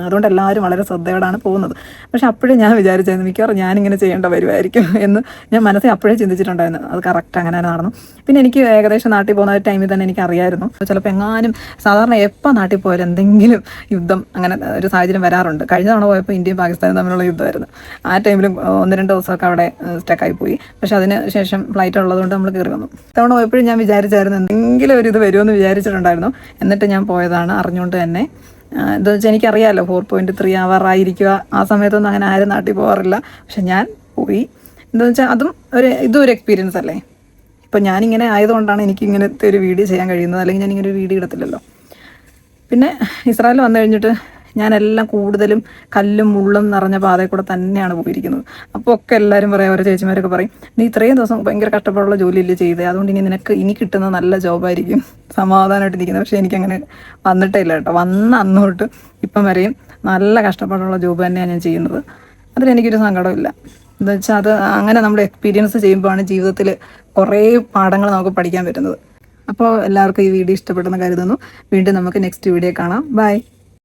അതുകൊണ്ട് എല്ലാവരും വളരെ ശ്രദ്ധയോടാണ് പോകുന്നത്. പക്ഷെ അപ്പോഴേ ഞാൻ വിചാരിച്ചായിരുന്നു മിക്കവാറും ഞാനിങ്ങനെ ചെയ്യേണ്ട വരുമായിരിക്കും എന്ന് ഞാൻ മനസ്സിൽ അപ്പോഴേ ചിന്തിച്ചിട്ടുണ്ടായിരുന്നു. അത് കറക്റ്റ് അങ്ങനെ തന്നെ നടന്നു. പിന്നെ എനിക്ക് ഏകദേശം നാട്ടിൽ പോകുന്ന ടൈമിൽ തന്നെ എനിക്ക് അറിയായിരുന്നു ചിലപ്പോൾ എങ്ങാനും സാധാരണ എപ്പോൾ നാട്ടിൽ പോയാലും എന്തെങ്കിലും യുദ്ധം അങ്ങനെ ഒരു സാഹചര്യം വരാറുണ്ട്. കഴിഞ്ഞ തവണ പോയപ്പോൾ ഇന്ത്യയും പാകിസ്ഥാനും തമ്മിലുള്ള യുദ്ധമായിരുന്നു. ആ ടൈമിലും 1-2 ദിവസമൊക്കെ അവിടെ സ്റ്റക്കായി പോയി. പക്ഷെ അതിന് ശേഷം ഫ്ലൈറ്റ് ഉള്ളതുകൊണ്ട് നമ്മൾ കയറി വന്നു. തവണ പോയപ്പോഴും ഞാൻ വിചാരിച്ചായിരുന്നു എന്തെങ്കിലും ഒരു ഇത് വരുമെന്ന് വിചാരിച്ചിട്ടുണ്ടായിരുന്നു. എന്നിട്ട് ഞാൻ പോയതാണ് അറിഞ്ഞുകൊണ്ട് തന്നെ. എന്താ വെച്ചാൽ എനിക്കറിയാമല്ലോ 4.3 അവർ ആയിരിക്കുക. ആ സമയത്തൊന്നും അങ്ങനെ ആരും നാട്ടിൽ പോകാറില്ല. പക്ഷെ ഞാൻ പോയി. എന്താണെന്ന് വെച്ചാൽ അതും ഇതും ഒരു എക്സ്പീരിയൻസ് അല്ലേ. ഇപ്പം ഞാനിങ്ങനെ ആയതുകൊണ്ടാണ് എനിക്ക് ഇങ്ങനത്തെ ഒരു വീഡിയോ ചെയ്യാൻ കഴിയുന്നത്, അല്ലെങ്കിൽ ഞാനിങ്ങനെ ഒരു വീഡിയോ ഇടത്തില്ലല്ലോ. പിന്നെ ഇസ്രായേൽ വന്നു കഴിഞ്ഞിട്ട് ഞാനെല്ലാം കൂടുതലും കല്ലും മുള്ളും നിറഞ്ഞ പാതയിൽ കൂടെ തന്നെയാണ് പോയിരിക്കുന്നത്. അപ്പോൾ ഒക്കെ എല്ലാവരും പറയും, ഓരോ ചേച്ചിമാരൊക്കെ പറയും, നീ ഇത്രയും ദിവസം ഭയങ്കര കഷ്ടപ്പാടുള്ള ജോലിയില്ലേ ചെയ്തത്, അതുകൊണ്ട് ഇനി നിനക്ക് ഇനി കിട്ടുന്ന നല്ല ജോബായിരിക്കും, സമാധാനമായിട്ട് ഇരിക്കുന്നത്. പക്ഷേ എനിക്കങ്ങനെ വന്നിട്ടേ ഇല്ല കേട്ടോ. വന്ന അന്ന് തൊട്ട് ഇപ്പം വരെയും നല്ല കഷ്ടപ്പാടുള്ള ജോബ് തന്നെയാണ് ഞാൻ ചെയ്യുന്നത്. അതിലെനിക്കൊരു സങ്കടമില്ല. എന്താ വെച്ചാൽ അത് അങ്ങനെ നമ്മുടെ എക്സ്പീരിയൻസ് ചെയ്യുമ്പോഴാണ് ജീവിതത്തിൽ കുറേ പാഠങ്ങൾ നമുക്ക് പഠിക്കാൻ പറ്റുന്നത്. അപ്പോൾ എല്ലാവർക്കും ഈ വീഡിയോ ഇഷ്ടപ്പെട്ടെന്ന് കരുതുന്നു. വീണ്ടും നമുക്ക് നെക്സ്റ്റ് വീഡിയോ കാണാം. ബൈ.